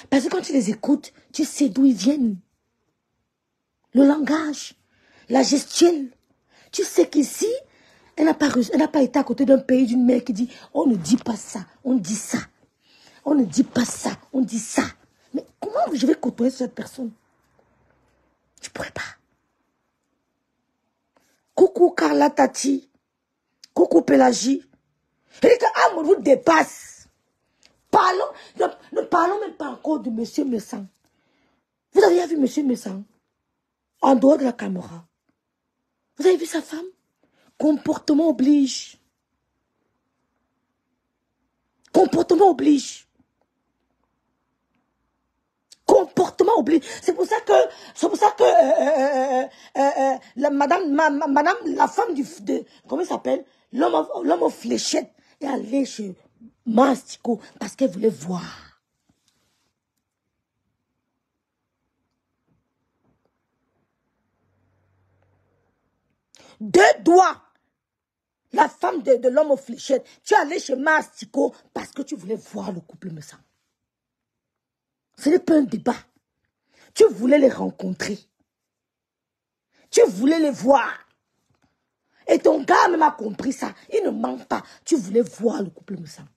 Parce que quand tu les écoutes, tu sais d'où ils viennent. Le langage, la gestuelle. Tu sais qu'ici, elle n'a pas été à côté d'un pays, d'une mère qui dit « On ne dit pas ça, on dit ça. On ne dit pas ça, on dit ça. » Mais comment je vais côtoyer cette personne? Je ne pourrais pas. Coucou Carla Tati. Coucou Pélagie. Et que Amour vous dépasse. Ne parlons même pas encore de Monsieur Messan. Vous avez vu Monsieur Messan? En dehors de la caméra. Vous avez vu sa femme? Comportement oblige. Comportement oblige. Comportement oblige. C'est pour ça que la femme comment il s'appelle? L'homme aux fléchettes est allé chez Mastico parce qu'elle voulait voir. Deux doigts. La femme de l'homme aux fléchettes. Tu es allé chez Mastico parce que tu voulais voir le couple me semble. Ce n'est pas un débat. Tu voulais les rencontrer. Tu voulais les voir. Et ton gars même a compris ça. Il ne ment pas. Tu voulais voir le couple me semble.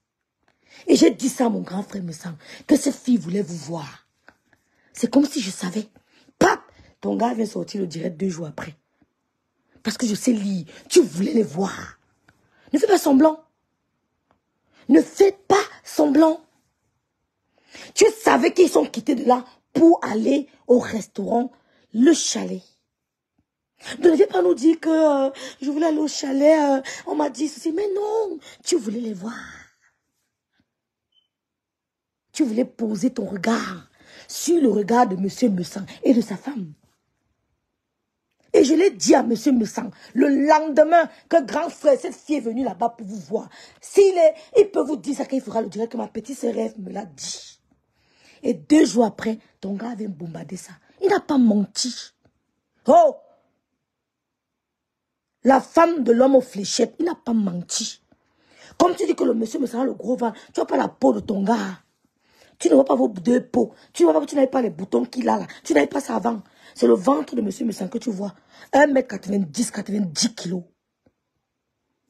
Et j'ai dit ça à mon grand frère me semble. Que cette fille voulait vous voir. C'est comme si je savais. Pap, ton gars vient sortir le direct 2 jours après. Parce que je sais lire. Tu voulais les voir. Ne fais pas semblant. Ne fais pas semblant. Tu savais qu'ils sont quittés de là pour aller au restaurant, le chalet. Ne viens pas nous dire que je voulais aller au chalet, on m'a dit ceci. Mais non, tu voulais les voir. Tu voulais poser ton regard sur le regard de Monsieur Messan et de sa femme. Et je l'ai dit à Monsieur Messan, le lendemain que grand frère, cette fille est venue là-bas pour vous voir. Il peut vous dire ça qu'il fera le direct que ma petite sœur me l'a dit. Et 2 jours après, ton gars vient bombarder ça. Il n'a pas menti. Oh! La femme de l'homme aux fléchettes, il n'a pas menti. Comme tu dis que le monsieur me sera le gros ventre, tu n'as pas la peau de ton gars. Tu ne vois pas vos 2 peaux. Tu ne vois pas que tu n'avais pas les boutons qu'il a là. Tu n'avais pas ça avant. C'est le ventre de monsieur Messan que tu vois. 1m90, 90 kilos.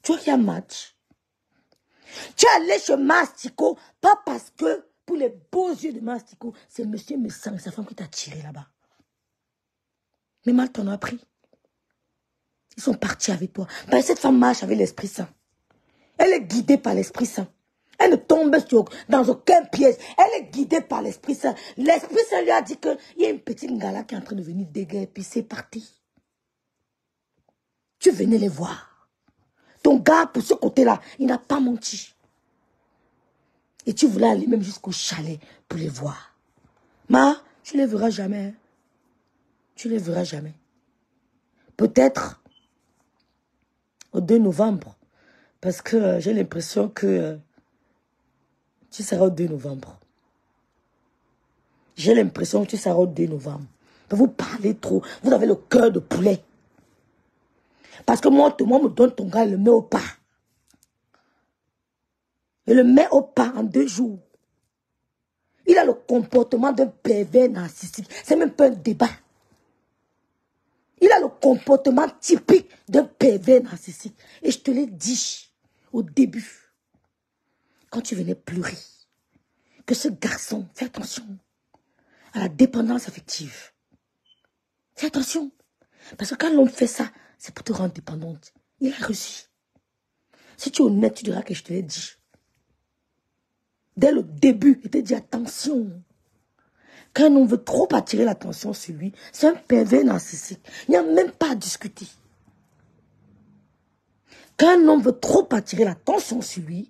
Tu vois qu'il y a match. Tu es allé chez Mastico, pas parce que pour les beaux yeux de Mastico, c'est monsieur Messang et sa femme qui t'a tiré là-bas. Mais mal t'en a pris. Ils sont partis avec toi. Parce que cette femme marche avec l'Esprit Saint. Elle est guidée par l'Esprit Saint. Elle ne tombe dans aucun piège. Elle est guidée par l'Esprit Saint. L'Esprit Saint lui a dit qu'il y a une petite gala qui est en train de venir déguer. Et puis c'est parti. Tu venais les voir. Ton gars, pour ce côté-là, il n'a pas menti. Et tu voulais aller même jusqu'au chalet pour les voir. Mais tu ne les verras jamais. Tu ne les verras jamais. Peut-être au 2 novembre. Parce que j'ai l'impression que tu seras au 2 novembre. J'ai l'impression que tu seras au 2 novembre. Vous parlez trop. Vous avez le cœur de poulet. Parce que moi me donne ton gars, il le met au pas. Il le met au pas en 2 jours. Il a le comportement d'un pervers narcissique. C'est même pas un débat. Il a le comportement typique d'un pervers narcissique. Et je te l'ai dit au début, quand tu venais pleurer, que ce garçon, fais attention à la dépendance affective. Fais attention. Parce que quand l'homme fait ça, c'est pour te rendre dépendante. Il a reçu. Si tu es honnête, tu diras que je te l'ai dit. Dès le début, il t'a dit attention. Quand un homme veut trop attirer l'attention sur lui, c'est un pervers narcissique. Il n'y a même pas à discuter. Quand un homme veut trop attirer l'attention sur lui,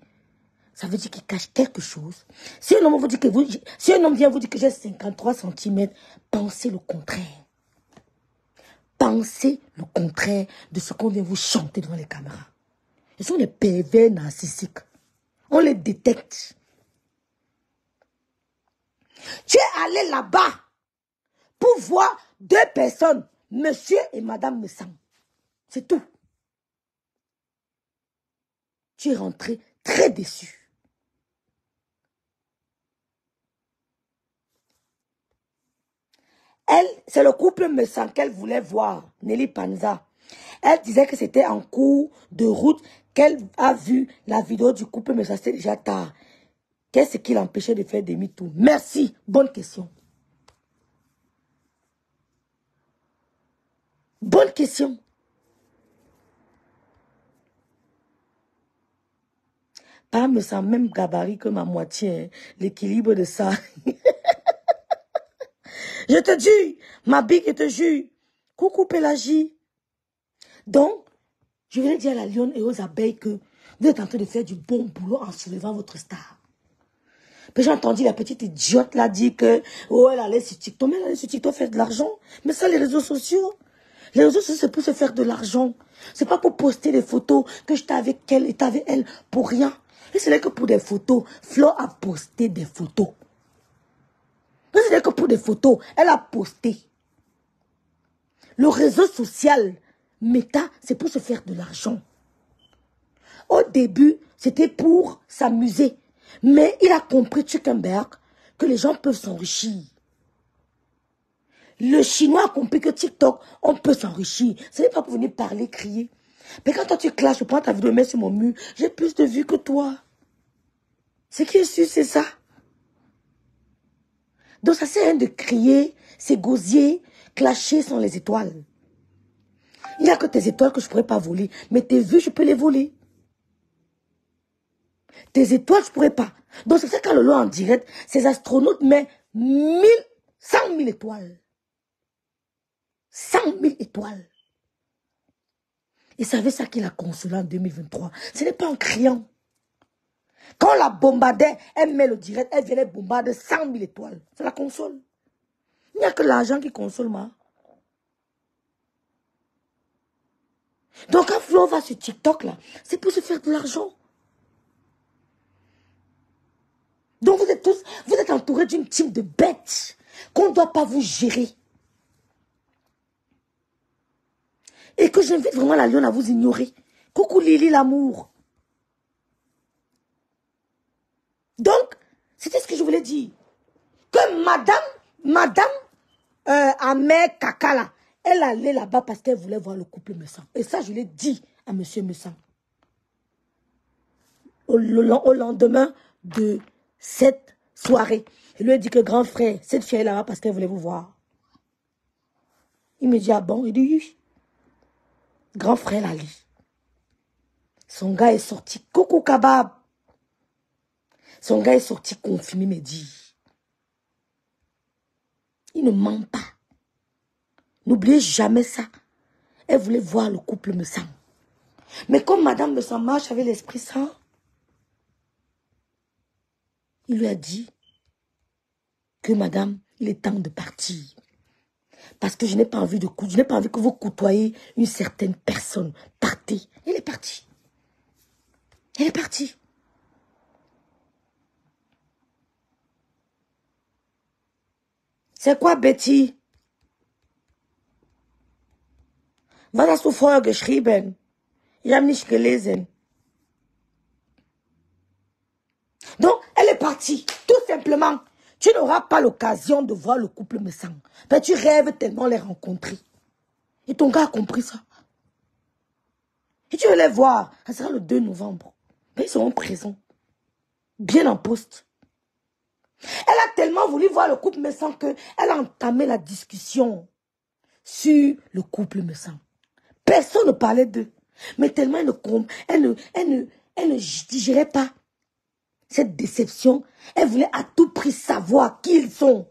ça veut dire qu'il cache quelque chose. Si un homme vient vous dire que j'ai 53 cm, pensez le contraire. Pensez le contraire de ce qu'on vient vous chanter devant les caméras. Ce sont des pervers narcissiques. On les détecte. Tu es allé là-bas pour voir 2 personnes, monsieur et madame Messang. C'est tout. Tu es rentré très déçu. Elle, c'est le couple Messang qu'elle voulait voir, Nelly Panza. Elle disait que c'était en cours de route qu'elle a vu la vidéo du couple Messang. C'était déjà tard. Qu'est-ce qui l'empêchait de faire demi-tour? Merci. Bonne question. Bonne question. Pas me sent même gabarit que ma moitié. Hein. L'équilibre de ça. Je te dis, ma big, je te jure. Coucou Pélagie. Donc, je voulais dire à la lionne et aux abeilles que vous êtes en train de faire du bon boulot en soulevant votre star. Puis j'ai entendu la petite idiote là dire que, oh, elle allait sur TikTok. Mais elle allait sur TikTok faire de l'argent. Mais ça, les réseaux sociaux. Les réseaux sociaux, c'est pour se faire de l'argent. C'est pas pour poster des photos que j'étais avec elle et t'es avec elle pour rien. Et ce n'est que pour des photos. Flo a posté des photos. Et ce n'est que pour des photos. Elle a posté. Le réseau social, Meta, c'est pour se faire de l'argent. Au début, c'était pour s'amuser. Mais il a compris, Zuckerberg, que les gens peuvent s'enrichir. Le Chinois a compris que TikTok, on peut s'enrichir. Ce n'est pas pour venir parler, crier. Mais quand toi tu clashes, je prends ta vidéo, mets sur mon mur, j'ai plus de vues que toi. Ce qui est sûr, c'est ça. Donc ça sert à rien de crier, s'égosier, clasher sans les étoiles. Il n'y a que tes étoiles que je ne pourrais pas voler. Mais tes vues, je peux les voler. Tes étoiles, je ne pourrais pas. Donc c'est ça quand le lot en direct, ces astronautes mettent 100 000 étoiles. 100 000 étoiles. Et savez ça qu'il a consolé en 2023. Ce n'est pas en criant. Quand on la bombardait, elle met le direct, elle vient bombarder 100 000 étoiles. Ça la console. Il n'y a que l'argent qui console, moi. Donc quand Flo va sur TikTok, là, c'est pour se faire de l'argent. Donc vous êtes tous, vous êtes entourés d'une team de bêtes qu'on ne doit pas vous gérer. Et que j'invite vraiment la lionne à vous ignorer. Coucou Lily l'amour. Donc, c'était ce que je voulais dire. Que madame Amère Kaka là, elle allait là-bas parce qu'elle voulait voir le couple Messang. Et ça, je l'ai dit à monsieur Messang. au lendemain de cette soirée. Je lui ai dit que grand frère, cette fille est là parce qu'elle voulait vous voir. Il me dit, ah bon? Il dit, oui. Grand frère l'a lu. Son gars est sorti, coucou kabab. Son gars est sorti confirmé, me dit. Il ne ment pas. N'oubliez jamais ça. Elle voulait voir le couple me sang. Mais comme madame me sang marche avec l'Esprit Saint, il lui a dit que madame, il est temps de partir. Parce que je n'ai pas envie je n'ai pas envie que vous côtoyiez une certaine personne. Partez. Il est parti. Il est parti. C'est quoi, Betty? Was hast du vorher geschrieben? Ich habe nicht gelesen. Donc, elle est partie. Tout simplement. Tu n'auras pas l'occasion de voir le couple me sang. Mais tu rêves tellement les rencontrer. Et ton gars a compris ça. Et tu veux les voir. Ça sera le 2 novembre. Mais ils seront présents. Bien en poste. Elle a tellement voulu voir le couple me sang qu'elle a entamé la discussion sur le couple me sang. Personne ne parlait d'eux. Mais tellement elle ne digérait pas cette déception. Elle voulait à tout prix savoir qui ils sont.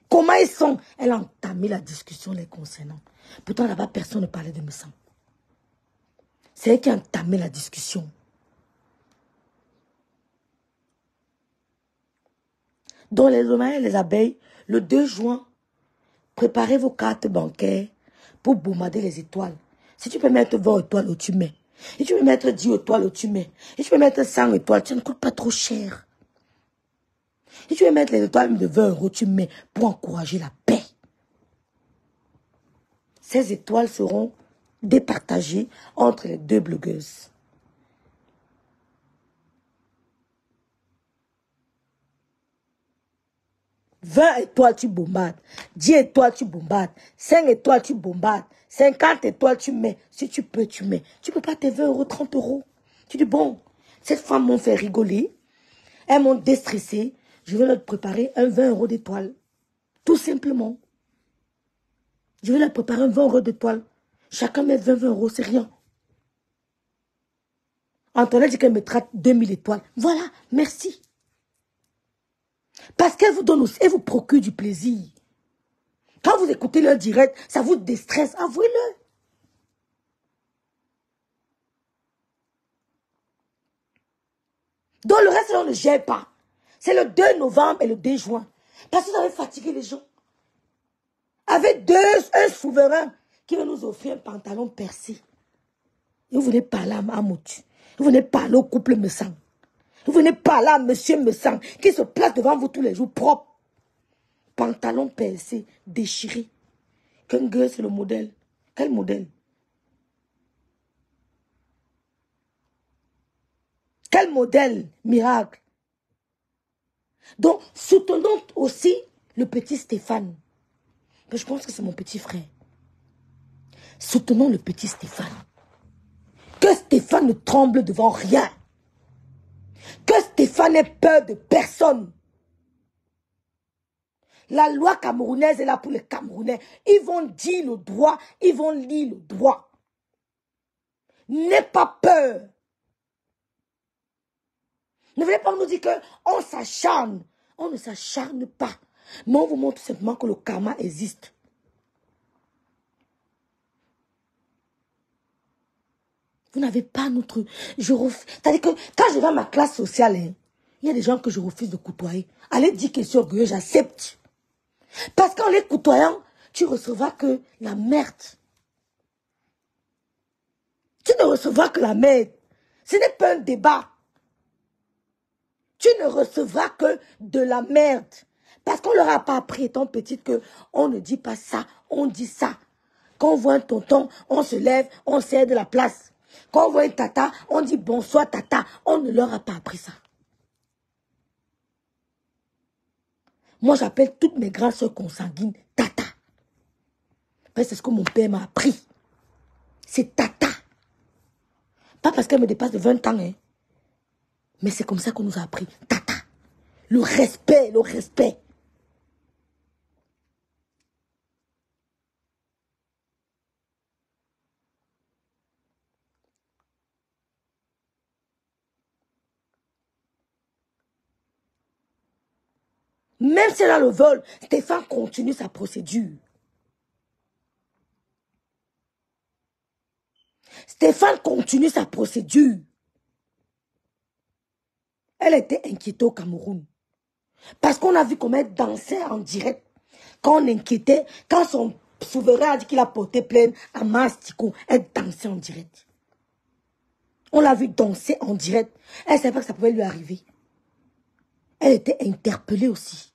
Comment ils sont. Elle a entamé la discussion les concernant. Pourtant là-bas, personne ne parlait de me sang. C'est elle qui a entamé la discussion. Dans les hommes et les abeilles, le 2 juin, préparez vos cartes bancaires pour bombarder les étoiles. Si tu peux mettre 20 étoiles, tu mets. Et tu peux mettre 10 étoiles, tu mets. Et tu peux mettre 100 étoiles, ça ne coûte pas trop cher. Et tu peux mettre les étoiles de 20 €, tu mets pour encourager la paix. Ces étoiles seront départagées entre les 2 blogueuses. « 20 étoiles, tu bombardes. 10 étoiles, tu bombardes. 5 étoiles, tu bombardes. 50 étoiles, tu mets. Si tu peux, tu mets. Tu ne peux pas tes 20 €, 30 €. Tu dis, bon, cette femme m'a fait rigoler. Elles m'ont déstressé. Je vais leur préparer un 20 € d'étoiles. Tout simplement. Je vais leur préparer un 20 € d'étoiles. Chacun met 20 €, c'est rien. Antoinette dit qu'elle mettra 2000 étoiles. Voilà, merci. Parce qu'elle vous donne aussi, elle vous procure du plaisir. Quand vous écoutez leur direct, ça vous déstresse, avouez-le. Donc le reste, on ne gère pas. C'est le 2 novembre et le 2 juin. Parce que vous avez fatigué les gens. Avec un souverain qui va nous offrir un pantalon percé. Et vous venez parler à Motu. Vous venez parler au couple me sang. Vous venez parler à monsieur me sang qui se place devant vous tous les jours propre. Pantalon percé, déchiré. Qu'un gueule, c'est le modèle. Quel modèle? Quel modèle? Miracle. Donc, soutenons aussi le petit Stéphane. Je pense que c'est mon petit frère. Soutenons le petit Stéphane. Que Stéphane ne tremble devant rien. Que Stéphane ait peur de personne. La loi camerounaise est là pour les Camerounais. Ils vont dire le droit, ils vont lire le droit. N'aie pas peur. Ne venez pas nous dire qu'on s'acharne. On ne s'acharne pas. Mais on vous montre tout simplement que le karma existe. Vous n'avez pas notre... C'est-à-dire que quand je vais à ma classe sociale, hein, il y a des gens que je refuse de côtoyer. Allez dire qu'ils sont orgueilleux, j'accepte. Parce qu'en les côtoyant, tu recevras que la merde. Tu ne recevras que la merde. Ce n'est pas un débat. Tu ne recevras que de la merde. Parce qu'on ne leur a pas appris étant petite qu'on ne dit pas ça, on dit ça. Quand on voit un tonton, on se lève, on cède de la place. Quand on voit une tata, on dit bonsoir tata. On ne leur a pas appris ça. Moi, j'appelle toutes mes grandes soeurs consanguines tata. C'est ce que mon père m'a appris. C'est tata. Pas parce qu'elle me dépasse de 20 ans. Hein. Mais c'est comme ça qu'on nous a appris. Tata. Le respect, le respect. Même si elle a le vol, Stéphane continue sa procédure. Stéphane continue sa procédure. Elle était inquiétée au Cameroun. Parce qu'on a vu comment elle dansait en direct. Quand on inquiétait, quand son souverain a dit qu'il a porté plainte à Mastico, elle dansait en direct. On l'a vu danser en direct. Elle ne savait pas que ça pouvait lui arriver. Elle était interpellée aussi.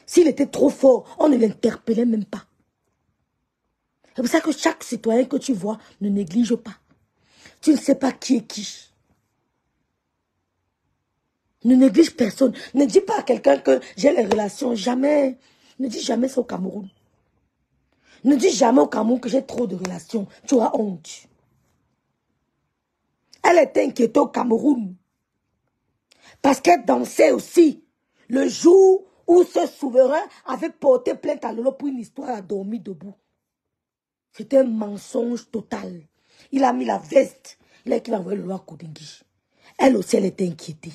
S'il était trop fort, on ne l'interpellait même pas. C'est pour ça que chaque citoyen que tu vois, ne néglige pas. Tu ne sais pas qui est qui. Ne néglige personne. Ne dis pas à quelqu'un que j'ai les relations. Jamais. Ne dis jamais ça au Cameroun. Ne dis jamais au Cameroun que j'ai trop de relations. Tu auras honte. Elle était inquiétée au Cameroun. Parce qu'elle dansait aussi. Le jour où ce souverain avait porté plainte à Lolo pour une histoire à dormir debout. C'était un mensonge total. Il a mis la veste. Il a envoyé Lolo à Kodingi. Elle aussi, elle était inquiétée.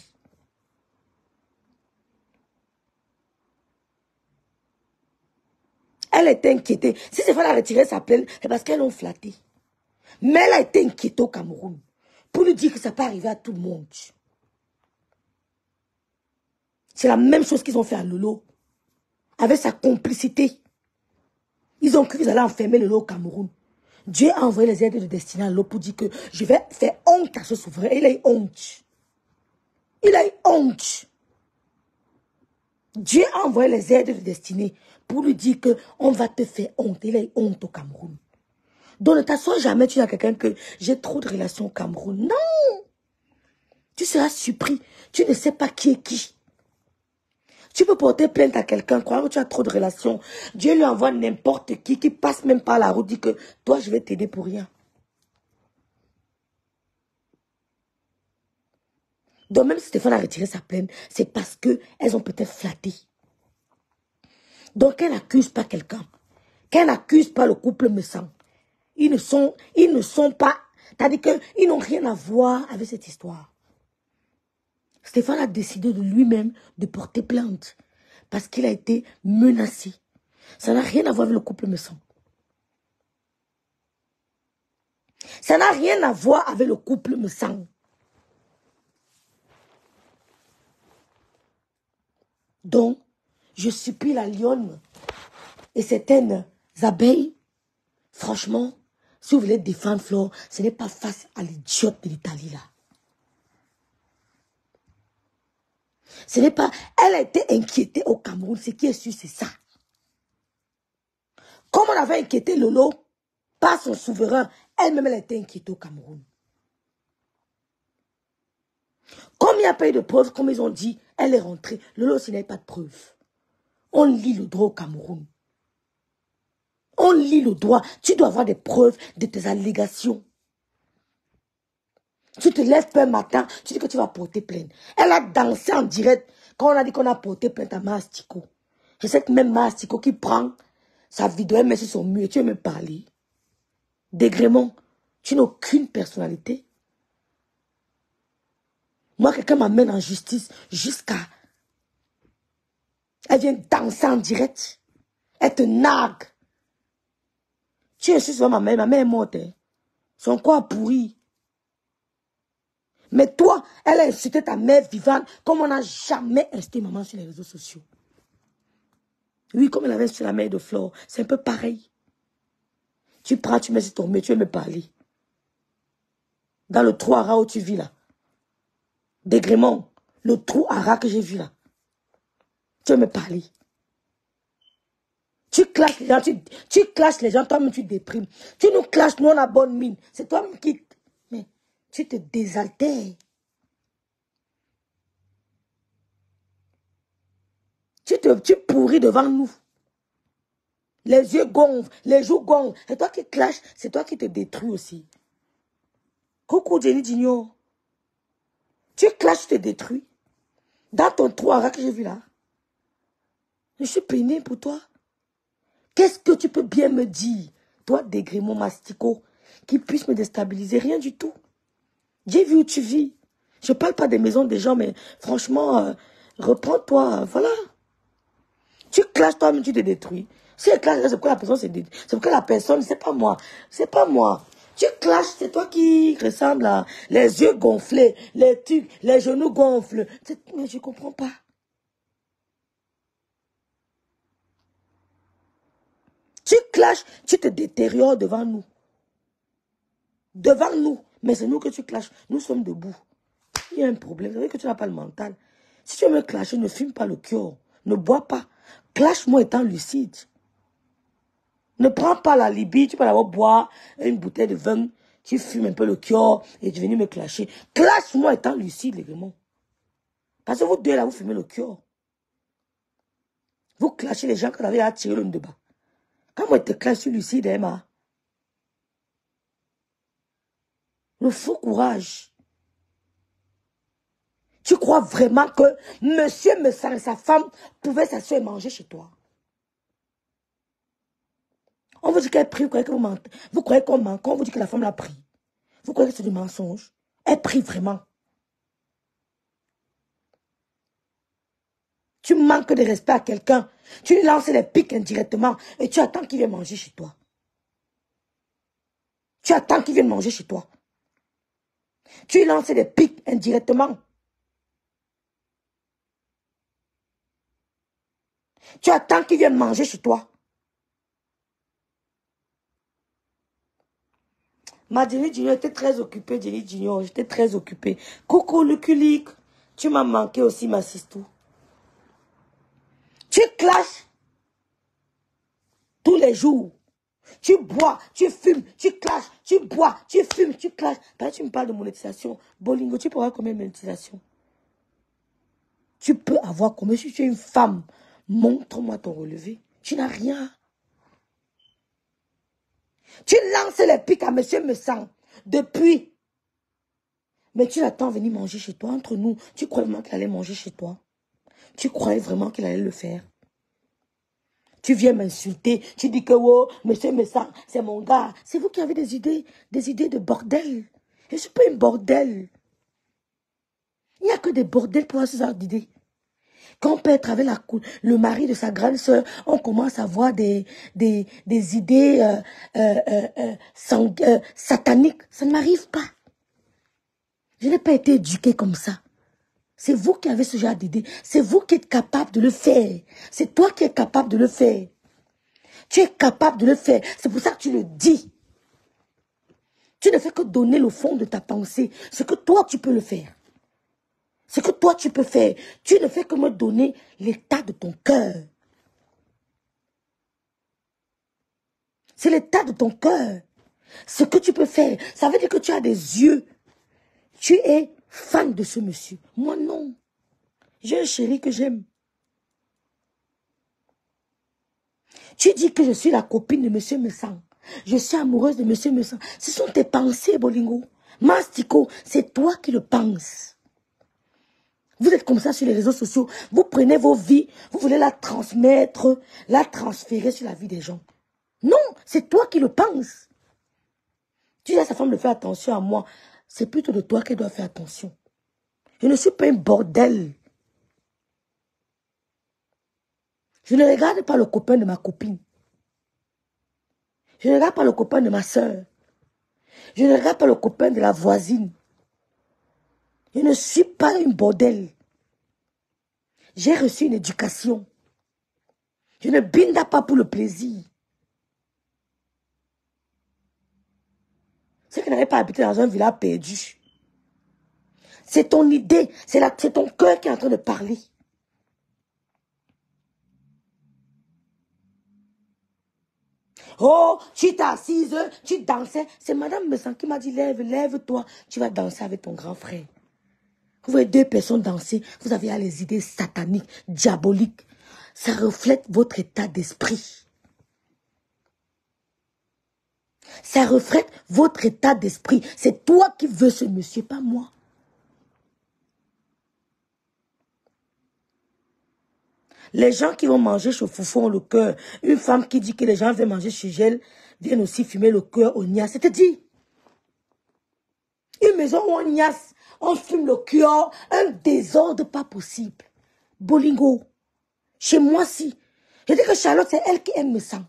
Elle était inquiétée. Si c'est a retiré sa plainte, c'est parce qu'elles l'ont flattée. Mais elle a été inquiétée au Cameroun. Pour lui dire que ça peut arriver à tout le monde. C'est la même chose qu'ils ont fait à Lolo. Avec sa complicité. Ils ont cru qu'ils allaient enfermer Lolo au Cameroun. Dieu a envoyé les aides de destinée à Lolo pour dire que je vais faire honte à ce souverain. Il a eu honte. Il a eu honte. Dieu a envoyé les aides de destinée pour lui dire que on va te faire honte. Il a eu honte au Cameroun. Donc ne t'assois jamais, tu dis à quelqu'un que j'ai trop de relations au Cameroun. Non! Tu seras surpris. Tu ne sais pas qui est qui. Tu peux porter plainte à quelqu'un, croire que tu as trop de relations. Dieu lui envoie n'importe qui passe même par la route, dit que toi, je vais t'aider pour rien. Donc même si Stéphane a retiré sa plainte, c'est parce qu'elles ont peut-être flatté. Donc qu'elle n'accuse pas quelqu'un. Qu'elle n'accuse pas le couple Messang. Ils ne sont pas... C'est-à-dire qu'ils n'ont rien à voir avec cette histoire. Stéphane a décidé de lui-même de porter plainte. Parce qu'il a été menacé. Ça n'a rien à voir avec le couple Messang. Ça n'a rien à voir avec le couple Messang. Donc, je supplie la lionne et certaines abeilles. Franchement, si vous voulez défendre Flore, ce n'est pas face à l'idiote de l'Italie là. Ce n'est pas... Elle a été inquiétée au Cameroun. Ce qui est sûr, c'est ça. Comme on avait inquiété Lolo par son souverain, elle-même, elle a été inquiétée au Cameroun. Comme il n'y a pas eu de preuves, comme ils ont dit, elle est rentrée. Lolo aussi n'avait pas de preuves. On lit le droit au Cameroun. On lit le droit. Tu dois avoir des preuves de tes allégations. Tu te lèves un matin, tu dis que tu vas porter plainte. Elle a dansé en direct quand on a dit qu'on a porté plainte à Mastico. C'est cette même Mastico qui prend sa vidéo, elle met sur son mur et tu veux me parler. Dégrément, tu n'as aucune personnalité. Moi, quelqu'un m'amène en justice jusqu'à... Elle vient danser en direct. Elle te nargue. Tu insultes ma mère est morte. Hein. Son corps pourri. Mais toi, elle a insulté ta mère vivante comme on n'a jamais insulté maman sur les réseaux sociaux. Oui, comme elle avait insulté la mère de Flore, c'est un peu pareil. Tu prends, tu mets sur ton mur, tu veux me parler. Dans le trou à rat où tu vis là. Dégrément, le trou à rat que j'ai vu là. Tu veux me parler. Tu clashes les gens, tu clashes les gens, toi-même tu déprimes. Tu nous clashes, nous on a bonne mine. C'est toi-même qui... Mais tu te désaltères. Tu pourris devant nous. Les yeux gonflent, les joues gonflent. C'est toi qui clashes, c'est toi qui te détruis aussi. Coucou Jenny Digno. Tu clashes, tu te détruis. Dans ton trou à que j'ai vu là. Je suis peiné pour toi. Qu'est-ce que tu peux bien me dire, toi, dégrément mastico, qui puisse me déstabiliser? Rien du tout. J'ai vu où tu vis. Je ne parle pas des maisons des gens, mais franchement, reprends-toi, voilà. Tu clashes toi-même, tu te détruis. Si elle clash, c'est pourquoi la personne se détruit. C'est pourquoi la personne, c'est pas moi. C'est pas moi. Tu clashes, c'est toi qui ressemble à les yeux gonflés, les trucs, les genoux gonflent. Mais je ne comprends pas. Tu clashes, tu te détériores devant nous. Devant nous. Mais c'est nous que tu clashes. Nous sommes debout. Il y a un problème. Vous savez que tu n'as pas le mental. Si tu veux me clasher, ne fume pas le cœur. Ne bois pas. Clash-moi étant lucide. Ne prends pas la Libye. Tu peux d'abord boire une bouteille de vin. Tu fumes un peu le cœur et tu es venu me clasher. Clash-moi étant lucide, les gars. Parce que vous deux là, vous fumez le cœur. Vous clashez les gens quand vous avez attiré l'un de bas. Quand moi je te clash sur lucide, Emma. Le faux courage. Tu crois vraiment que monsieur Messang et sa femme pouvaient s'asseoir et manger chez toi? On vous dit qu'elle prie, vous croyez que vous mentez. Vous croyez qu'on ment. Quand on vous dit que la femme l'a pris, vous croyez que c'est du mensonge? Elle prie vraiment. Tu manques de respect à quelqu'un. Tu lui lances les pics indirectement et tu attends qu'il vienne manger chez toi. Tu attends qu'il vienne manger chez toi. Tu lui lances des pics indirectement. Tu attends qu'il vienne manger chez toi. Ma Jenny Junior était très occupée, Jenny Junior. J'étais très occupée. Coucou, le culique. Tu m'as manqué aussi, ma sistou. Tu clashes tous les jours. Tu bois, tu fumes, tu clashes, tu bois, tu fumes, tu clashes. Tu me parles de monétisation. Bolingo, tu peux avoir combien de monétisation? Tu peux avoir combien? Si tu es une femme, montre-moi ton relevé. Tu n'as rien. Tu lances les pics à monsieur Messang depuis. Mais tu l'attends venir manger chez toi. Entre nous, tu crois vraiment qu'il allait manger chez toi? Tu croyais vraiment qu'il allait le faire? Tu viens m'insulter. Tu dis que oh, monsieur Messang, c'est mon gars. C'est vous qui avez des idées de bordel. Je ne suis pas une bordel. Il n'y a que des bordels pour avoir ce genre d'idées. Quand on peut être avec le mari de sa grande soeur, on commence à avoir des idées sataniques. Ça ne m'arrive pas. Je n'ai pas été éduquée comme ça. C'est vous qui avez ce genre d'idées. C'est vous qui êtes capable de le faire. C'est toi qui es capable de le faire. Tu es capable de le faire. C'est pour ça que tu le dis. Tu ne fais que donner le fond de ta pensée. Ce que toi, tu peux le faire. Ce que toi, tu peux faire. Tu ne fais que me donner l'état de ton cœur. C'est l'état de ton cœur. Ce que tu peux faire. Ça veut dire que tu as des yeux. Tu es fan de ce monsieur. Moi, non. J'ai un chéri que j'aime. Tu dis que je suis la copine de monsieur Messang. Je suis amoureuse de monsieur Messang. Ce sont tes pensées, Bolingo. Mastico, c'est toi qui le penses. Vous êtes comme ça sur les réseaux sociaux. Vous prenez vos vies, vous voulez la transmettre, la transférer sur la vie des gens. Non, c'est toi qui le penses. Tu dis à sa femme de faire attention à moi. C'est plutôt de toi qu'elle doit faire attention. Je ne suis pas un bordel. Je ne regarde pas le copain de ma copine. Je ne regarde pas le copain de ma soeur. Je ne regarde pas le copain de la voisine. Je ne suis pas un bordel. J'ai reçu une éducation. Je ne binda pas pour le plaisir. C'est que tu n'avais pas habité dans un village perdu. C'est ton idée, c'est ton cœur qui est en train de parler. Oh, tu t'es assise, tu dansais. C'est Madame Messang qui m'a dit, lève-toi, tu vas danser avec ton grand frère. Vous voyez deux personnes danser, vous avez les idées sataniques, diaboliques. Ça reflète votre état d'esprit. Ça reflète votre état d'esprit. C'est toi qui veux ce monsieur, pas moi. Les gens qui vont manger chez Foufou ont le cœur. Une femme qui dit que les gens viennent manger chez elle, viennent aussi fumer le cœur au nias. C'était dit. Une maison où on niasse, on fume le cœur, un désordre pas possible. Bolingo. Chez moi, si. Je dis que Charlotte, c'est elle qui aime me sang.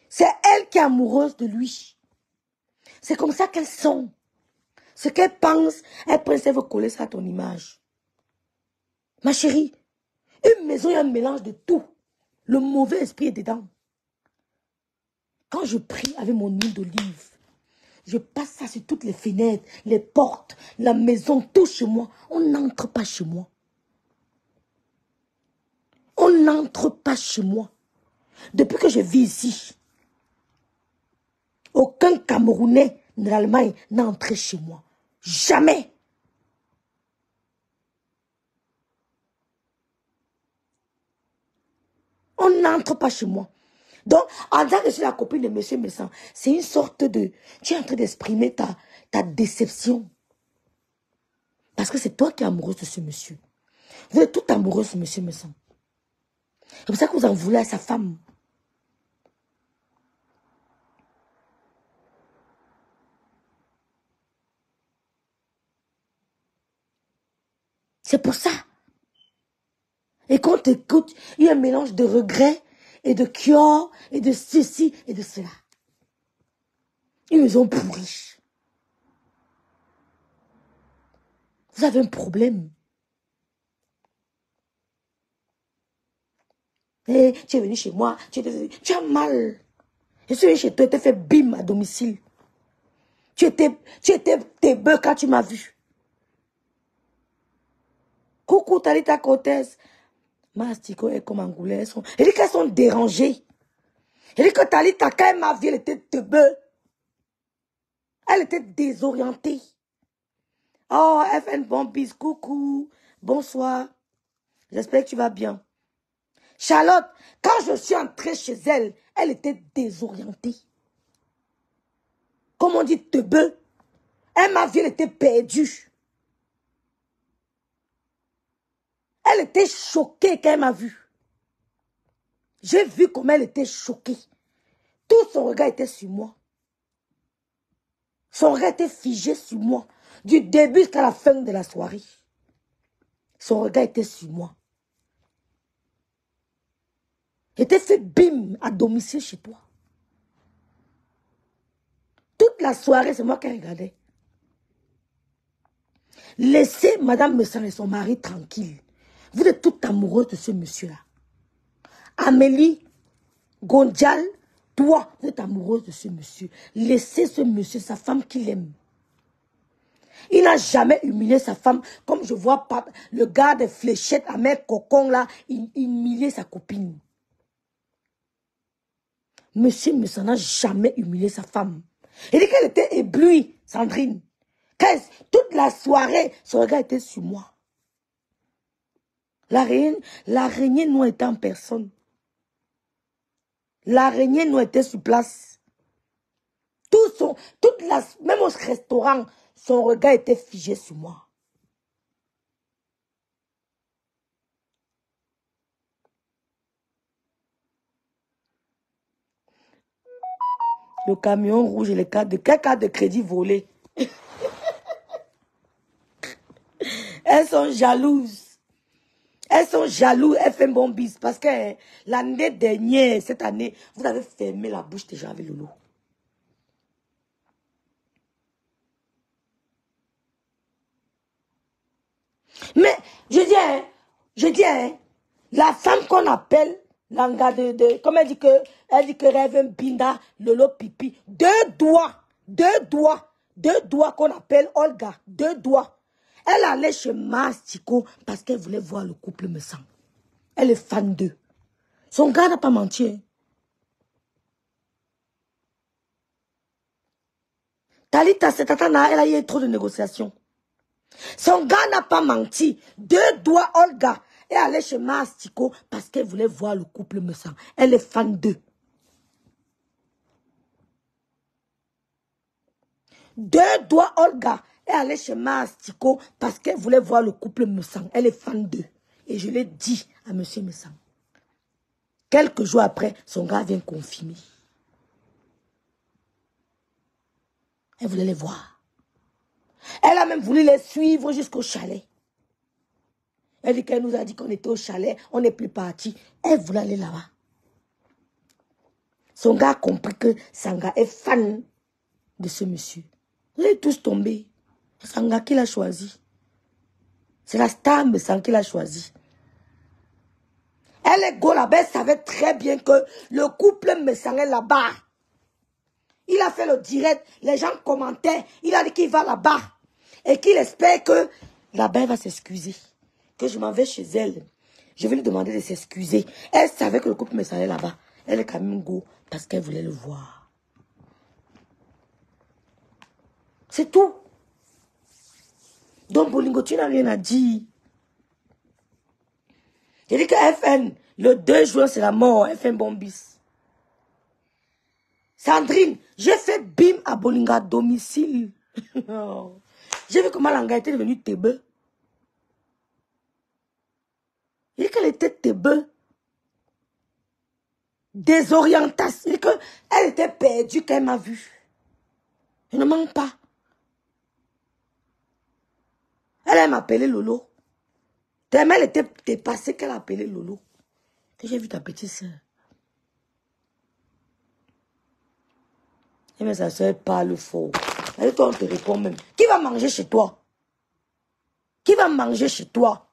C'est elle qui est amoureuse de lui. C'est comme ça qu'elles sont. Ce qu'elles pensent, elles peuvent coller ça à ton image. Ma chérie, une maison, il y a un mélange de tout. Le mauvais esprit est dedans. Quand je prie avec mon huile d'olive, je passe ça sur toutes les fenêtres, les portes, la maison, tout chez moi. On n'entre pas chez moi. On n'entre pas chez moi. Depuis que je vis ici, aucun Camerounais de l'Allemagne n'a entré chez moi. Jamais. On n'entre pas chez moi. Donc, en tant que je suis la copine de monsieur Messan, c'est une sorte de... Tu es en train d'exprimer ta déception. Parce que c'est toi qui es amoureuse de ce monsieur. Vous êtes toute amoureuse de monsieur Messan. C'est pour ça que vous en voulez à sa femme. C'est pour ça. Et quand tu écoutes, il y a un mélange de regrets et de cure et de ceci et de cela. Une maison pourrie. Vous avez un problème. Et tu es venu chez moi, tu as mal. Je suis venu chez toi, tu t'es fait bim à domicile. Tu étais tes bœufs quand tu m'as vu. Coucou Talita Cortez. Mastico est comme Angoulais. Elle dit qu'elles sont dérangées. Elle dit que Talita, quand elle m'a vu, elle était tebeu. Elle était désorientée. Oh, FN Bombis, coucou. Bonsoir. J'espère que tu vas bien. Charlotte, quand je suis entrée chez elle, elle était désorientée. Comme on dit tebeu. Elle m'a vu, elle était perdue. Elle était choquée quand elle m'a vu. J'ai vu comment elle était choquée. Tout son regard était sur moi. Son regard était figé sur moi. Du début jusqu'à la fin de la soirée. Son regard était sur moi. J'étais fait bim à domicile chez toi. Toute la soirée, c'est moi qui regardais. Laissez Madame Messan et son mari tranquille. Vous êtes toute amoureuse de ce monsieur-là. Amélie, Gondjal, toi, vous êtes amoureuse de ce monsieur. Laissez ce monsieur, sa femme qu'il aime. Il n'a jamais humilié sa femme, comme je vois le gars de fléchette à mec cocon là, humilier sa copine. Monsieur Messan n'a jamais humilié sa femme. Il dit qu'elle était éblouie, Sandrine. Toute la soirée, son regard était sur moi. L'araignée nous était en personne. L'araignée nous était sur place. Même au restaurant, son regard était figé sur moi. Le camion rouge et les cartes de... Quelle carte de crédit volée? Elles sont jalouses. Elles sont jalouses, elles font bon bis. Parce que l'année dernière, cette année, vous avez fermé la bouche déjà avec Lolo. Mais, je dis, la femme qu'on appelle, l'anga comme elle dit que Reven Binda, Lolo Pipi, deux doigts qu'on appelle Olga, deux doigts. Elle allait chez Mastico parce qu'elle voulait voir le couple me sang. Elle est fan d'eux. Son gars n'a pas menti. Hein. Talita, cette tata, elle a eu trop de négociations. Son gars n'a pas menti. Deux doigts Olga est allée chez Mastico parce qu'elle voulait voir le couple me sang. Elle est fan d'eux. Deux doigts Olga est allée chez Mastico parce qu'elle voulait voir le couple me sang. Elle est fan d'eux. Et je l'ai dit à M. Messang. Quelques jours après, son gars vient confirmer. Elle voulait les voir. Elle a même voulu les suivre jusqu'au chalet. Elle dit qu'elle nous a dit qu'on était au chalet, on n'est plus parti. Elle voulait aller là-bas. Son gars a compris que Sanga est fan de ce monsieur. Ils sont tous tombés. C'est Sanga qui l'a choisi. C'est la star Messang qui l'a choisi. Elle est go là-bas, elle savait très bien que le couple Messang est là-bas. Il a fait le direct, les gens commentaient, il a dit qu'il va là-bas. Et qu'il espère que là-bas, elle va s'excuser. Que je m'en vais chez elle. Je vais lui demander de s'excuser. Elle savait que le couple Messang est là-bas. Elle est quand même go parce qu'elle voulait le voir. C'est tout. Donc, Bolingo, tu n'as rien à dire. J'ai dit que FN, le 2 juin, c'est la mort. FN Bombis. Sandrine, j'ai fait bim à Bolingo à domicile. J'ai vu comment Langa était devenue Tébé. J'ai dit qu'elle était Tébé. Désorientation. J'ai dit qu'elle était perdue quand elle m'a vue. Je ne mens pas. Elle m'a appelé Lolo. Tellement elle était dépassée qu'elle a appelé Lolo. Que j'ai vu ta petite soeur. Et mais sa soeur parle fort. Et toi, on te répond même. Qui va manger chez toi? Qui va manger chez toi?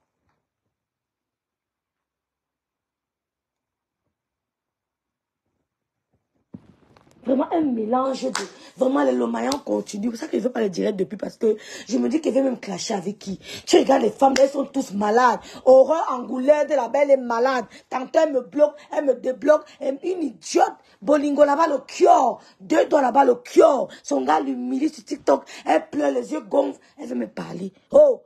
Vraiment un mélange de... Vraiment, les Lomaillans continuent. C'est pour ça que je ne veux pas les directs depuis. Parce que je me dis qu'elle veut même clasher avec qui. Tu regardes les femmes, elles sont tous malades. Aurore Angoulère de la belle est malade. Tantôt elle me bloque, elle me débloque. Une idiote. Bolingo là-bas le cœur. 2 doigts là-bas le cœur. Son gars l'humilie sur TikTok. Elle pleure, les yeux gonflent. Elle veut me parler. Oh,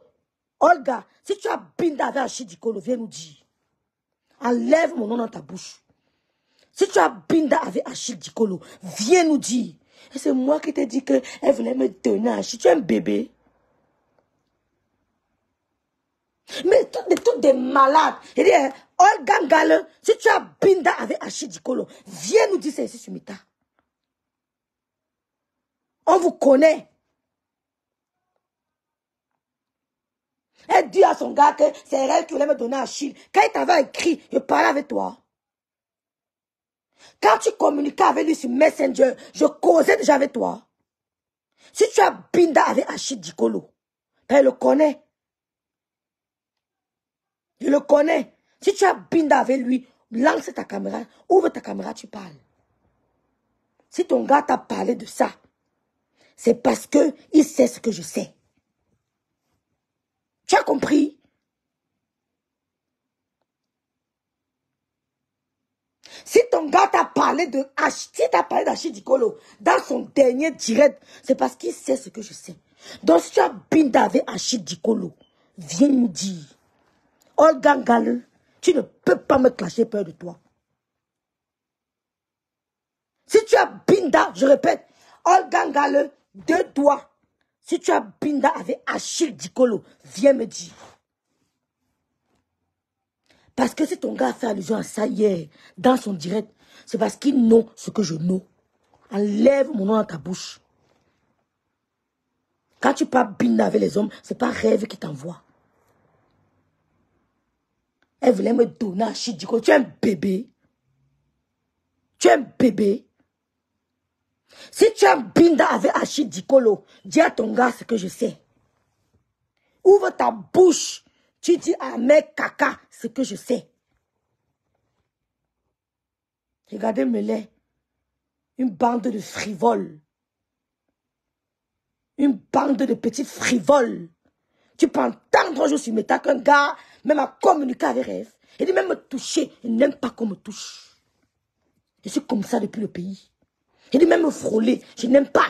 Olga, si tu as binda avec Achidikolo, viens nous dire. Enlève mon nom dans ta bouche. Si tu as binda avec Achille Dikolo, viens nous dire. Et c'est moi qui t'ai dit qu'elle voulait me donner Achille. Tu es un bébé. Mais toutes des malades. Il dit, Olga Ngale, si tu as binda avec Achille Dikolo, viens nous dire c'est ici sur Mita. On vous connaît. Elle dit à son gars que c'est elle qui voulait me donner Achille. Quand il t'avait écrit, je parlais avec toi. Quand tu communiquais avec lui sur Messenger, je causais déjà avec toi. Si tu as binda avec Achille Dikolo, elle le connaît. Je le connais. Si tu as binda avec lui, lance ta caméra, ouvre ta caméra, tu parles. Si ton gars t'a parlé de ça, c'est parce que il sait ce que je sais. Tu as compris? Si ton gars t'a parlé de d'Achille Dikolo dans son dernier direct, c'est parce qu'il sait ce que je sais. Donc si tu as binda avec Achille Dikolo, viens nous dire. Olga Ngale, tu ne peux pas me clasher peur de toi. Si tu as binda, je répète, Olga Ngale, 2 doigts. Si tu as binda avec Achille Dikolo, viens me dire. Parce que si ton gars a fait allusion à ça hier, dans son direct, c'est parce qu'il know ce que je know. Enlève mon nom dans ta bouche. Quand tu parles binda avec les hommes, c'est pas rêve qui t'envoie. Elle voulait me donner Achille Dikolo. Tu es un bébé. Tu es un bébé. Si tu as binda avec Achille Dikolo, dis à ton gars ce que je sais. Ouvre ta bouche. Tu dis à mes caca ce que je sais. Regardez-moi-les. Une bande de frivoles. Une bande de petits frivoles. Tu peux entendre un jour sur Meta qu'un gars, même à communiquer avec rêve. Il dit même me toucher. Il n'aime pas qu'on me touche. Je suis comme ça depuis le pays. Il dit même me frôler. Je n'aime pas.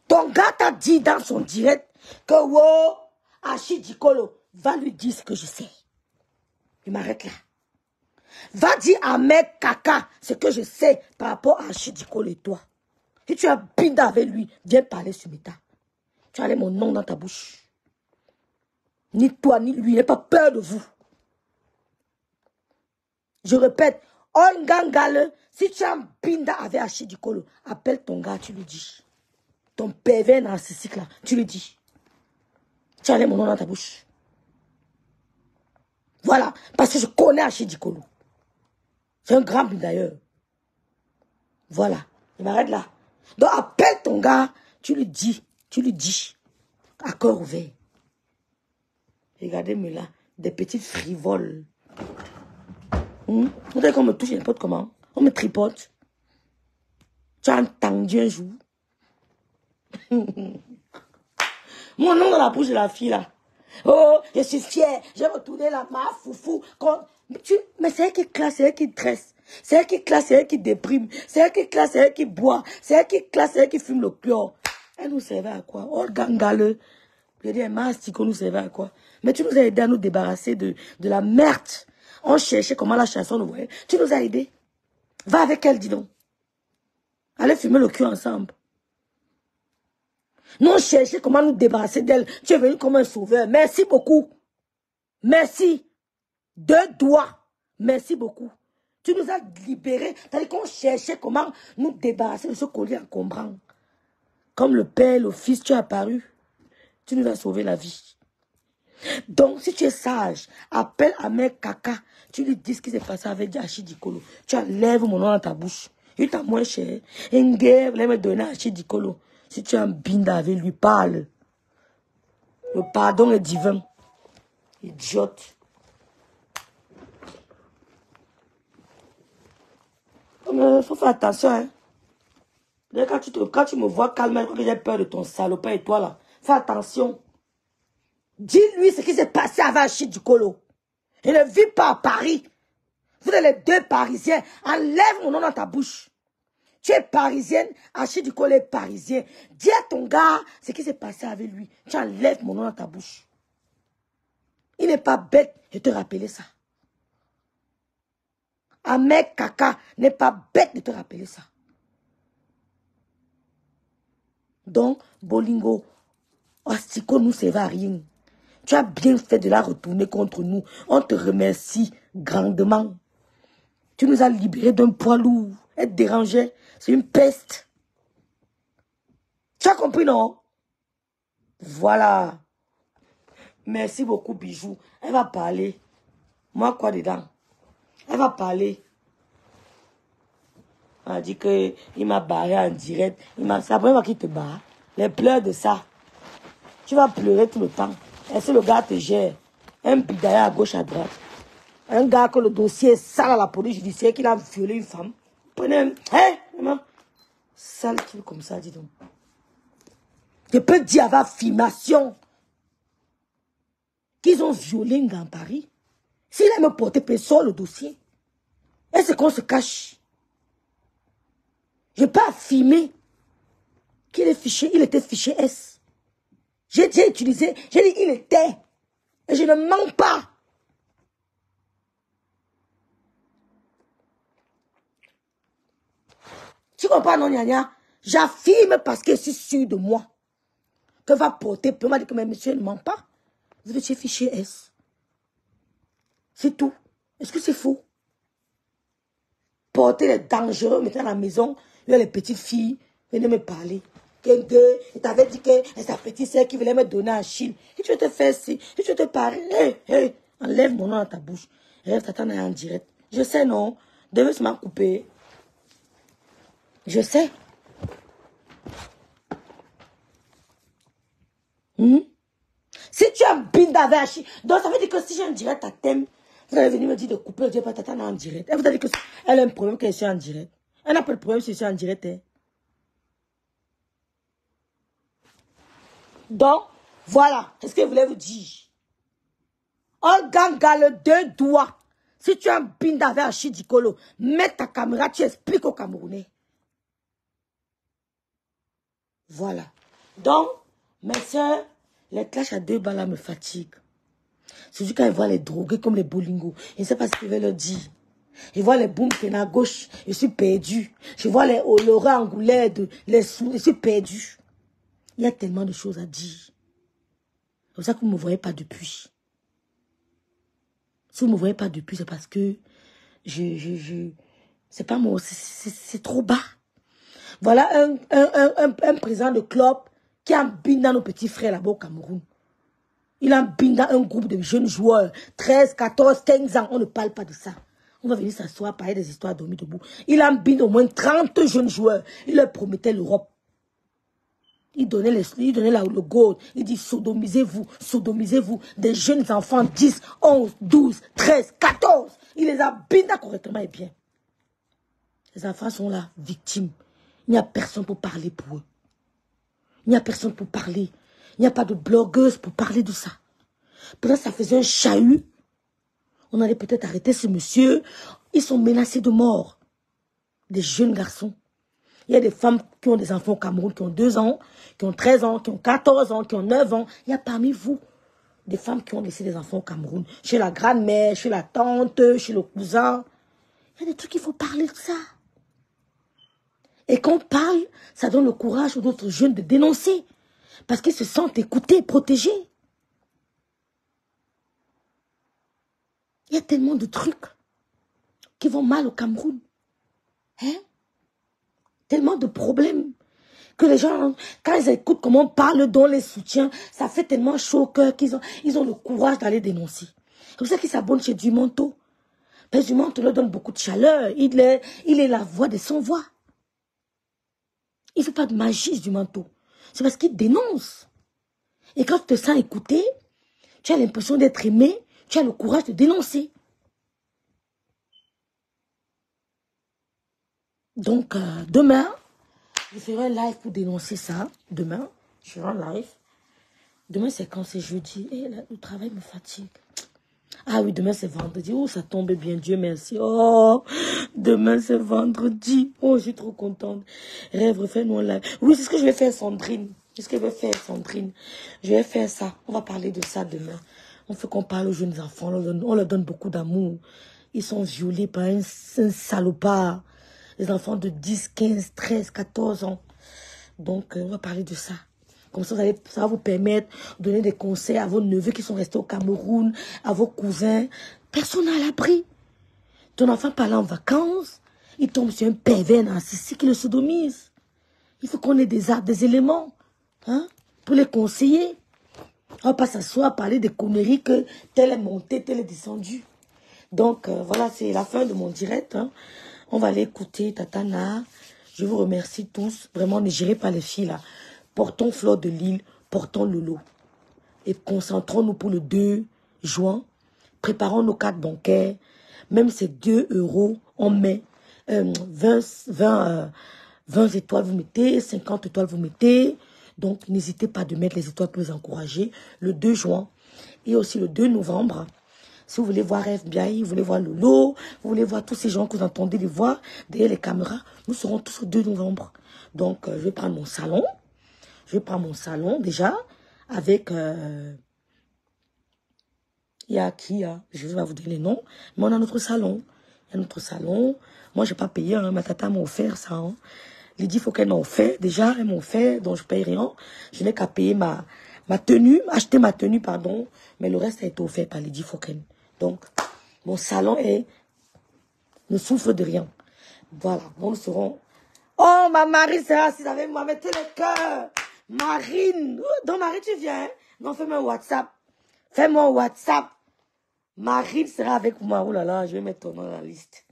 Ton gars t'a dit dans son direct que wow, Achille Dikolo, va lui dire ce que je sais. Il m'arrête là. Va dire à mes caca ce que je sais par rapport à Achille Dikolo et toi. Si tu as binda avec lui, viens parler sur Meta. Tu as allé mon nom dans ta bouche. Ni toi, ni lui, il n'a pas peur de vous. Je répète, Ongangale, si tu as un binda avec Achidikolo, appelle ton gars, tu lui dis. Ton pervers narcissique là, tu lui dis. Tu as mon nom dans ta bouche. Voilà, parce que je connais Achidikolo. C'est un grand d'ailleurs. Voilà, il m'arrête là. Donc appelle ton gars, tu lui dis, à cœur ouvert. Regardez-moi là, des petites frivoles. Vous savez qu'on me touche n'importe comment, on me tripote. Tu as entendu un jour. Mon nom dans la bouche de la fille là. Oh, je suis fière, j'ai retourné la main, foufou. Mais c'est elle qui classe, c'est elle qui dresse. C'est elle qui classe, c'est elle qui déprime. C'est elle qui classe, c'est elle qui boit. C'est elle qui classe, c'est elle qui fume le chlore. Elle nous servait à quoi? Oh, gangale. Je dis, Mastico nous servait à quoi? Mais tu nous as aidé à nous débarrasser de la merde. On cherchait comment la chanson nous voyait. Tu nous as aidés. Va avec elle, dis donc. Allez fumer le cul ensemble. Nous on cherchait comment nous débarrasser d'elle. Tu es venu comme un sauveur. Merci beaucoup. Merci. 2 doigts. Merci beaucoup. Tu nous as libérés. C'est-à-dire qu'on cherchait comment nous débarrasser de ce collier encombrant. Comme le Père, le Fils, tu es apparu. Tu nous as sauvé la vie. Donc, si tu es sage, appelle Ahmed Kaka. Tu lui dis ce qui s'est passé avec Achidikolo. Tu enlèves mon nom dans ta bouche. Il t'a moins cher. Une guerre, voulait me donner Achidikolo. Si tu as un binda avec lui, parle. Le pardon est divin. Idiote. Il faut faire attention. Hein. Quand tu me vois calme, que j'ai peur de ton salopin et toi là. Fais attention. Dis-lui ce qui s'est passé avec Achidikolo. Il ne vit pas à Paris. Vous êtes les 2 Parisiens. Enlève mon nom dans ta bouche. Tu es parisienne, Achidikolo est parisien. Dis à ton gars ce qui s'est passé avec lui. Tu enlèves mon nom dans ta bouche. Il n'est pas bête de te rappeler ça. Ahmed Kaka n'est pas bête de te rappeler ça. Donc, Bolingo, Astiko nous servait à rien. Tu as bien fait de la retourner contre nous. On te remercie grandement. Tu nous as libérés d'un poids lourd. Être dérangé, c'est une peste. Tu as compris, non? Voilà. Merci beaucoup, Bijou. Elle va parler. Moi, quoi dedans? Elle va parler. Elle a dit qu'il m'a barré en direct. C'est la première fois qu'il te barre. Les pleurs de ça. Tu vas pleurer tout le temps. Et si le gars te gère, un bidaya à gauche, à droite. Un gars que le dossier est sale à la police judiciaire, qu'il a violé une femme. Prenez un... Hein, maman? Sale truc comme ça, dis donc. Je peux dire avec affirmation qu'ils ont violé un gars en Paris. S'il a me porté personne le dossier, est-ce qu'on se cache? Je peux affirmer qu'il est fiché, il était fiché S. J'ai déjà utilisé, j'ai dit il était. Et je ne mens pas. Tu comprends, non, Nyanya? J'affirme parce que je suis sûr de moi. Que va porter, peut m'a dit que mais monsieur ne ment pas. Vous êtes fiché S. C'est tout. Est-ce que c'est faux? Porter les dangereux, mettre à la maison, il y a les petites filles, venez me parler. Quelqu'un, il t'avait dit que c'est sa petite sœur qui voulait me donner un Chine. Et tu veux te faire ci, et tu veux te parler. Hey, enlève mon nom dans ta bouche. Rêve, t'attends en direct. Je sais, non? Devez se m'en couper. Je sais. Si tu as un binda avec Achille, donc ça veut dire que si j'ai un direct à thème, vous allez venir me dire de couper le Dieu pas t'attendre en direct. Elle vous a dit qu'elle a un problème qu'elle soit en direct. Elle n'a pas de problème si je suis en direct. Hein. Donc, voilà. C'est ce que je voulais vous dire. Organgale 2 doigts. Si tu as un binda avec Achidikolo, mets ta caméra, tu expliques aux Camerounais. Voilà. Donc, mes soeurs, les clashs à 2 balles là me fatiguent. C'est juste quand ils voient les drogués comme les Bolingo. Je ne sais pas ce qu'ils veulent leur dire. Je vois les boum à gauche, je suis perdu. Je vois les Olora Angoulais, les sous, je suis perdu. Il y a tellement de choses à dire. C'est pour ça que vous ne me voyez pas depuis. Si vous ne me voyez pas depuis, c'est parce que c'est pas moi, c'est trop bas. Voilà un président de club qui a dans nos petits frères là-bas au Cameroun. Il a dans un groupe de jeunes joueurs, 13, 14, 15 ans. On ne parle pas de ça. On va venir s'asseoir, parler des histoires dormies debout. Il a au moins 30 jeunes joueurs. Il leur promettait l'Europe. Il donnait le gold. Il dit sodomisez-vous, sodomisez-vous. Des jeunes enfants, 10, 11, 12, 13, 14. Il les a bindés correctement et bien. Les enfants sont là, victimes. Il n'y a personne pour parler pour eux. Il n'y a personne pour parler. Il n'y a pas de blogueuse pour parler de ça. Peut-être ça faisait un chahut. On allait peut-être arrêter ce monsieur. Ils sont menacés de mort. Des jeunes garçons. Il y a des femmes qui ont des enfants au Cameroun, qui ont 2 ans, qui ont 13 ans, qui ont 14 ans, qui ont 9 ans. Il y a parmi vous des femmes qui ont laissé des enfants au Cameroun. Chez la grand-mère, chez la tante, chez le cousin. Il y a des trucs qu'il faut parler de ça. Et quand on parle, ça donne le courage aux autres jeunes de dénoncer. Parce qu'ils se sentent écoutés, protégés. Il y a tellement de trucs qui vont mal au Cameroun. Hein? Tellement de problèmes que les gens, quand ils écoutent comment on parle, dont les soutiens, ça fait tellement chaud au cœur qu'ils ont le courage d'aller dénoncer. C'est pour ça qu'ils s'abonnent chez Dumanto. Parce que Dumanto leur donne beaucoup de chaleur. Il est la voix de son voix. Il ne fait pas de magie du manteau. C'est parce qu'il dénonce. Et quand tu te sens écouté, tu as l'impression d'être aimé, tu as le courage de dénoncer. Donc, demain, je ferai un live pour dénoncer ça. Demain, je ferai un live. Demain, c'est quand? C'est jeudi. Et là, le travail me fatigue. Ah oui, demain, c'est vendredi. Oh, ça tombe bien, Dieu merci. Oh, demain, c'est vendredi. Oh, je suis trop contente. Rêve, refais-nous un live. Oui, c'est ce que je vais faire, Sandrine. C'est ce que je vais faire, Sandrine. Je vais faire ça. On va parler de ça demain. On fait qu'on parle aux jeunes enfants. On leur donne beaucoup d'amour. Ils sont violés par un salopard. Les enfants de 10, 15, 13, 14 ans. Donc, on va parler de ça. Comme ça, ça va vous permettre de donner des conseils à vos neveux qui sont restés au Cameroun, à vos cousins. Personne n'est à l'abri. Ton enfant part en vacances, il tombe sur un pervers narcissique qui le sodomise. Il faut qu'on ait des éléments pour les conseiller. On ne va pas s'asseoir, parler des conneries que tel est monté, tel est descendu. Donc, voilà, c'est la fin de mon direct. On va aller écouter Tatana. Je vous remercie tous. Vraiment, ne gérez pas les filles là. Portons Fleur de Lille, portons Lolo. Et concentrons-nous pour le 2 juin. Préparons nos cartes bancaires. Même ces 2 €, on met 20 étoiles, vous mettez, 50 étoiles, vous mettez. Donc, n'hésitez pas de mettre les étoiles pour les encourager. Le 2 juin et aussi le 2 novembre. Si vous voulez voir FBI, vous voulez voir Lolo, vous voulez voir tous ces gens que vous entendez les voir derrière les caméras, nous serons tous le 2 novembre. Donc, je vais prendre mon salon. Je prends mon salon déjà avec... il y a qui? Je vais vous dire les noms. Mais on a notre salon. Il y a notre salon. Moi, je n'ai pas payé. Ma tata m'a offert ça. Lydie Foken m'a offert. Déjà, elle m'a offert. Donc, je ne paye rien. Je n'ai qu'à payer ma tenue. Acheter ma tenue, pardon. Mais le reste a été offert par Lydie Foken. Donc, mon salon ne souffre de rien. Voilà. Nous serons... Oh, ma Marie, c'est assise avec moi. Mettez le cœur. Marine. Donc, Marie, tu viens? Non, fais-moi un WhatsApp. Fais-moi un WhatsApp. Marine sera avec moi. Oh là là, je vais mettre ton nom dans la liste.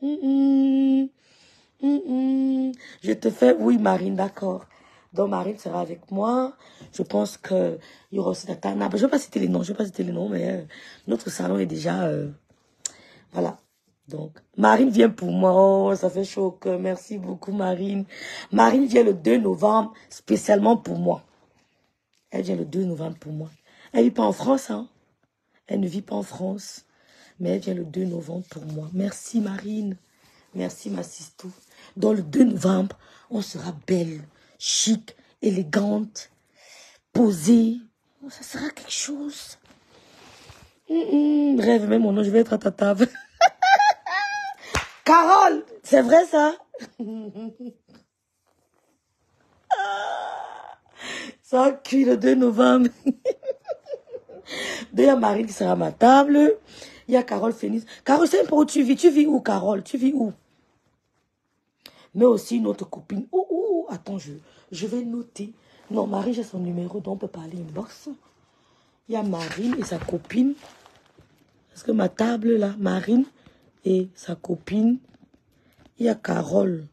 Je te fais... Oui, Marine, d'accord. Donc, Marine sera avec moi. Je pense qu'il y aura aussi Tatana. Je ne vais pas citer les noms. Mais notre salon est déjà... voilà. Donc, Marine vient pour moi. Oh, ça fait chaud au cœur. Merci beaucoup, Marine. Marine vient le 2 novembre, spécialement pour moi. Elle vient le 2 novembre pour moi. Elle ne vit pas en France, Elle ne vit pas en France. Mais elle vient le 2 novembre pour moi. Merci, Marine. Merci, ma sistou. Dans le 2 novembre, on sera belle, chic, élégante, posée. Oh, ça sera quelque chose. Rêve, même mon nom, je vais être à ta table. Carole, c'est vrai ça? Ça cuit le 2 novembre. il y a Marine qui sera à ma table. Il y a Carole Phoenix. Carole, c'est où tu vis? Tu vis où, Carole? Tu vis où? Mais aussi notre copine. Oh, attends, je vais noter. Non, Marie, j'ai son numéro, donc on peut parler inbox. Il y a Marine et sa copine. Parce que ma table, là, Marine et sa copine. Il y a Carole.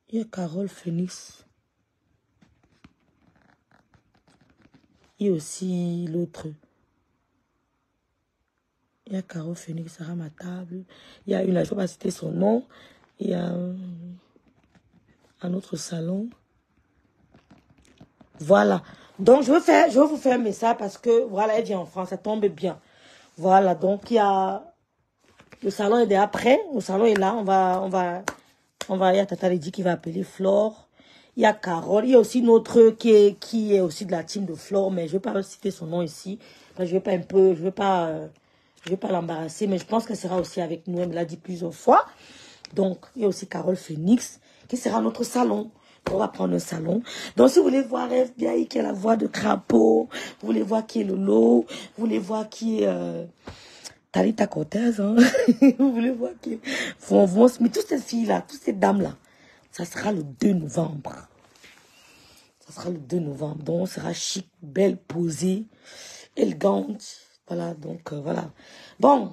Il y a Carole Phoenix. Il y a aussi l'autre. Il y a Carole Phoenix, Sarah ma table. Il y a une, là, je ne peux pas citer son nom. Il y a un autre salon. Voilà. Donc, je vais vous faire un message parce que, voilà, elle vient en France, ça tombe bien. Voilà, donc il y a... Le salon est déjà prêt. Le salon est là. Il y a Tata Lady qui va appeler Flore. Il y a Carole. Il y a aussi notre qui est aussi de la team de Flore, mais je ne vais pas citer son nom ici. Je ne vais pas l'embarrasser, mais je pense qu'elle sera aussi avec nous. Elle me l'a dit plusieurs fois. Donc, il y a aussi Carole Phoenix qui sera à notre salon. On va prendre un salon. Donc, si vous voulez voir FBI qui a la voix de crapaud, vous voulez voir qui est Lolo, vous voulez voir qui est Talita Cortez, hein? Vous voulez voir qui est mais toutes ces filles-là, toutes ces dames-là, ça sera le 2 novembre. Ça sera le 2 novembre. Donc, on sera chic, belle, posée, élégante. Voilà, donc, voilà. Bon,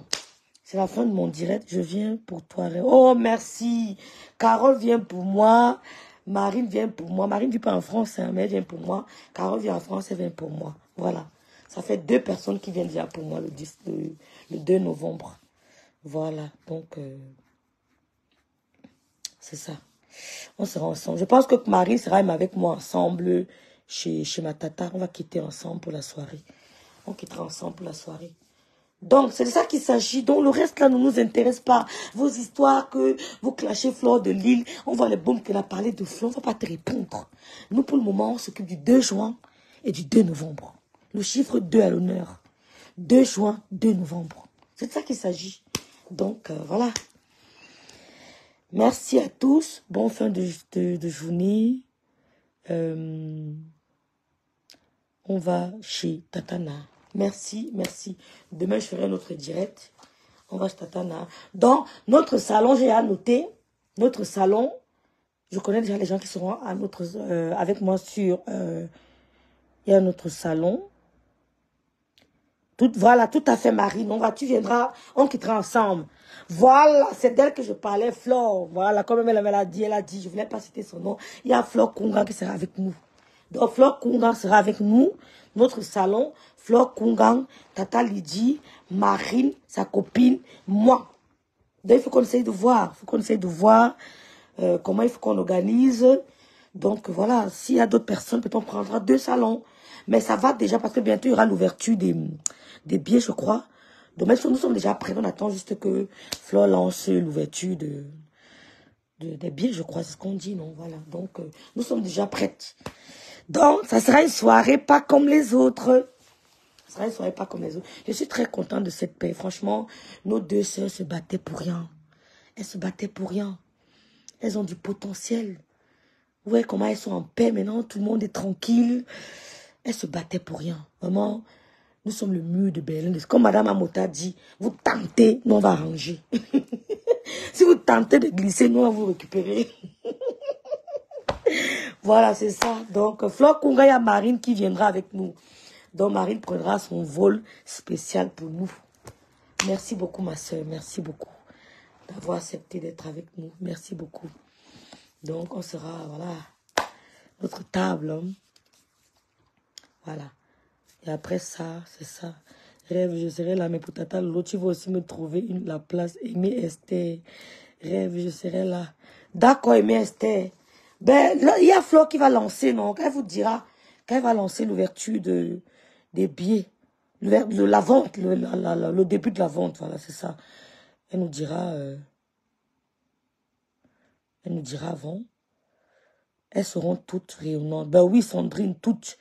c'est la fin de mon direct. Je viens pour toi. Oh, merci. Carole vient pour moi. Marine vient pour moi. Marine ne vit pas en France, hein, mais elle vient pour moi. Carole vient en France, elle vient pour moi. Voilà. Ça fait 2 personnes qui viennent déjà pour moi le 2 novembre. Voilà. Donc, c'est ça. On sera ensemble. Je pense que Marine sera même avec moi ensemble chez ma tata. On va quitter ensemble pour la soirée. On quittera ensemble pour la soirée. Donc, c'est de ça qu'il s'agit. Donc, le reste, là, ne nous intéresse pas. Vos histoires que vous clashez Flore de Lille. On voit les bombes qu'elle a parlé de Flore. On ne va pas te répondre. Nous, pour le moment, on s'occupe du 2 juin et du 2 novembre. Le chiffre 2 à l'honneur. 2 juin, 2 novembre. C'est de ça qu'il s'agit. Donc, voilà. Merci à tous. Bonne fin de journée. On va chez Tatana. Merci, merci. Demain, je ferai un autre direct. On va chez Tatana. Dans notre salon, j'ai annoté. Notre salon, je connais déjà les gens qui seront à avec moi sur... il y a notre salon. Voilà, tout à fait, Marine. Tu viendras, on quittera ensemble. Voilà, c'est d'elle que je parlais, Flore. Voilà, comme elle a dit, je ne voulais pas citer son nom. Il y a Flore Kungan qui sera avec nous. Donc, Flore Kungan sera avec nous, notre salon. Flore Kungan, Tata Lydie, Marine, sa copine, moi. Donc, il faut qu'on essaye de voir. Il faut qu'on essaye de voir comment il faut qu'on organise. Donc, voilà, s'il y a d'autres personnes, peut-être on prendra 2 salons. Mais ça va déjà parce que bientôt, il y aura l'ouverture des billets, je crois. Donc, même si nous sommes déjà prêts, on attend juste que Flore lance l'ouverture des billets, je crois, c'est ce qu'on dit, non? Voilà. Donc, nous sommes déjà prêtes. Donc, ça sera une soirée pas comme les autres. Ça sera une soirée pas comme les autres. Je suis très contente de cette paix. Franchement, nos 2 sœurs se battaient pour rien. Elles se battaient pour rien. Elles ont du potentiel. Vous voyez comment elles sont en paix maintenant. Tout le monde est tranquille. Elles se battaient pour rien. Vraiment, nous sommes le mur de Berlin. Comme Madame Amota dit, vous tentez, nous on va arranger. Si vous tentez de glisser, nous on va vous récupérer. Voilà, c'est ça. Donc, Flore Kunga, il y a Marine qui viendra avec nous. Donc, Marine prendra son vol spécial pour nous. Merci beaucoup, ma soeur. Merci beaucoup d'avoir accepté d'être avec nous. Merci beaucoup. Donc, on sera, voilà, notre table. Hein. Voilà. Et après ça, c'est ça. Rêve, je serai là, mais pour Tata Lolo, tu vas aussi me trouver la place. Aimée Esther. Rêve, je serai là. D'accord, Aimée Esther. Ben, là, il y a Flore qui va lancer, non? Elle vous dira qu'elle va lancer l'ouverture des billets. La vente, le début de la vente, voilà, c'est ça. Elle nous dira avant. Elles seront toutes rayonnantes. Ben oui, Sandrine, toutes.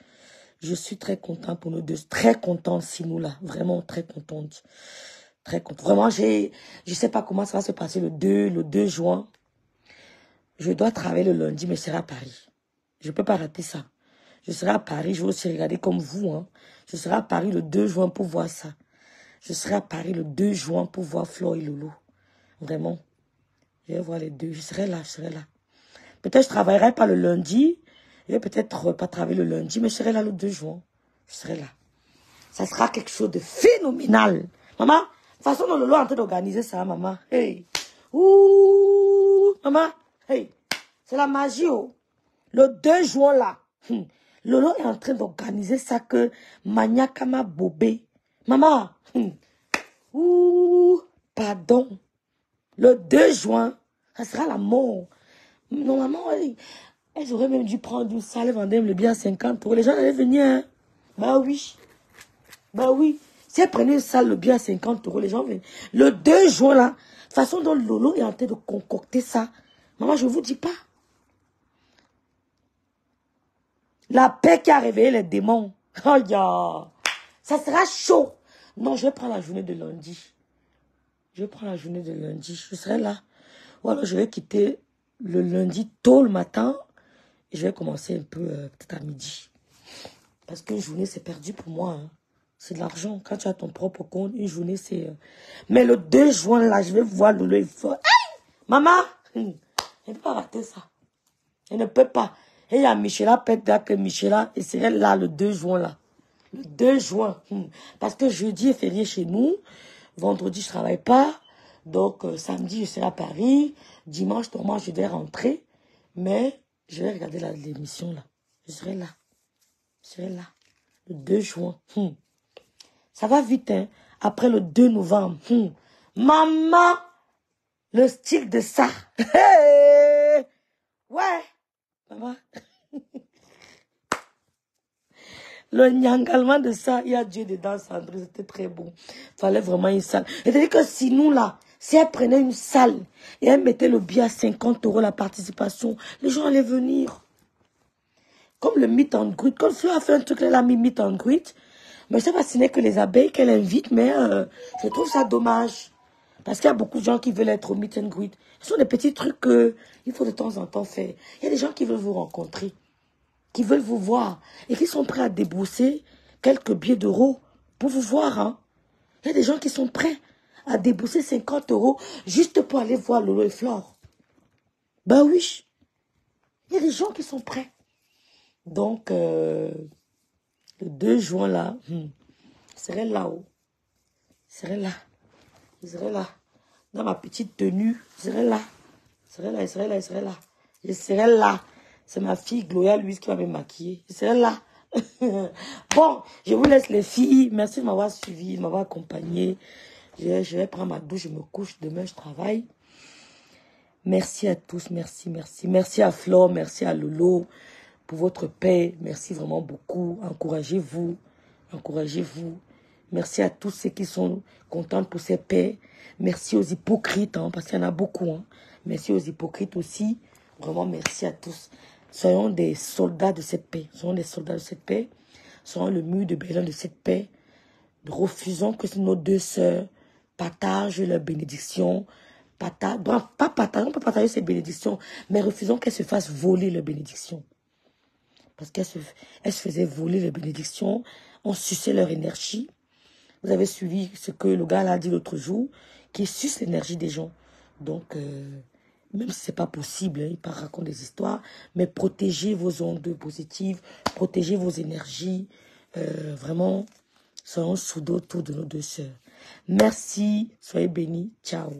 Je suis très contente pour nous 2. Très contente, Simoula. Vraiment très contente. Très contente. Vraiment, je sais pas comment ça va se passer le 2 juin. Je dois travailler le lundi, mais je serai à Paris. Je peux pas rater ça. Je serai à Paris, je vais aussi regarder comme vous. Hein. Je serai à Paris le 2 juin pour voir ça. Je serai à Paris le 2 juin pour voir Flo et Lolo. Vraiment. Je vais voir les deux. Je serai là, je serai là. Peut-être je ne travaillerai pas le lundi. Je vais peut-être pas travailler le lundi, mais je serai là le 2 juin. Je serai là. Ça sera quelque chose de phénoménal. Maman, de toute façon, Lolo est en train d'organiser ça, maman. Hey. Ouh, maman. Hey. C'est la magie, oh. Le 2 juin, là. Lolo est en train d'organiser ça que Maniakama Bobé. Maman. Ouh, pardon. Le 2 juin, ça sera la mort. Normalement, elles auraient même dû prendre une salle et vendre le bien à 50 €. Les gens allaient venir. Hein. Bah oui. Bah oui. Si elles prenaient une salle, le bien à 50 €, les gens viennent. Le 2 juin, là, de façon dont Lolo est en train de concocter ça. Maman, je ne vous dis pas. La paix qui a réveillé les démons. Oh, yeah. Ça sera chaud. Non, je vais prendre la journée de lundi. Je vais prendre la journée de lundi. Je serai là. Ou alors, je vais quitter le lundi tôt le matin. Et je vais commencer un peu peut-être à midi. Parce qu'une journée, c'est perdu pour moi. Hein. C'est de l'argent. Quand tu as ton propre compte, une journée, c'est... Mais le 2 juin, là, je vais voir Lolo. Il faut... Hey! Maman! Elle ne peut pas rater ça. Elle ne peut pas. Et il y a Michela, peut-être que Michela, et serait là le 2 juin, là. Le 2 juin. Parce que jeudi est férié chez nous. Vendredi, je ne travaille pas. Donc, samedi, je serai à Paris. Dimanche, normalement, je vais rentrer. Mais je vais regarder l'émission, là. Je serai là. Je serai là. Le 2 juin. Ça va vite, hein. Après le 2 novembre. Maman, le style de ça. Hey! Ouais. Maman. Le nyangalement de ça, il y a Dieu dedans, Sandrine, c'était très bon. Il fallait vraiment une salle. C'est-à-dire que si nous, là, si elle prenait une salle et elle mettait le billet à 50 € la participation, les gens allaient venir. Comme le meet and greet. Quand Flo a fait un truc, elle a mis meet and greet. Mais je ne sais pas si ce n'est que les abeilles qu'elle invite, mais je trouve ça dommage. Parce qu'il y a beaucoup de gens qui veulent être au meet and greet. Ce sont des petits trucs qu'il faut de temps en temps faire. Il y a des gens qui veulent vous rencontrer, qui veulent vous voir et qui sont prêts à débourser quelques billets d'euros pour vous voir. Hein. Il y a des gens qui sont prêts à débourser 50 € juste pour aller voir Lolo et Flore. Ben oui, il y a des gens qui sont prêts. Donc, le 2 juin, là, je serai là-haut. Je serai là. Je serai là. Dans ma petite tenue, je serai là. Je serai là, je serai là, je serai là. Je serai là. C'est ma fille Gloria Louise qui va me maquiller. Je serai là. Bon, je vous laisse les filles. Merci de m'avoir suivi, de m'avoir accompagné. Je vais prendre ma douche, je me couche. Demain, je travaille. Merci à tous, merci, merci. Merci à Flore, merci à Lolo pour votre paix. Merci vraiment beaucoup. Encouragez-vous. Encouragez-vous. Merci à tous ceux qui sont contents pour ces paix. Merci aux hypocrites, hein, parce qu'il y en a beaucoup. Hein. Merci aux hypocrites aussi. Vraiment, merci à tous. Soyons des soldats de cette paix. Soyons des soldats de cette paix. Soyons le mur de Berlin de cette paix. Refusons que nos deux sœurs partagent leur bénédiction. Pas partageons, pas partager ces bénédictions, mais refusons qu'elles se fassent voler leur bénédiction. Parce qu'elles se faisaient voler les bénédictions, on suçait leur énergie. Vous avez suivi ce que le gars a dit l'autre jour, qui suce l'énergie des gens. Donc, même si ce n'est pas possible, hein, il raconte des histoires, mais protégez vos ondes positives, protégez vos énergies. Vraiment, soyons soudés autour de nos deux sœurs. Merci, soyez bénis, ciao.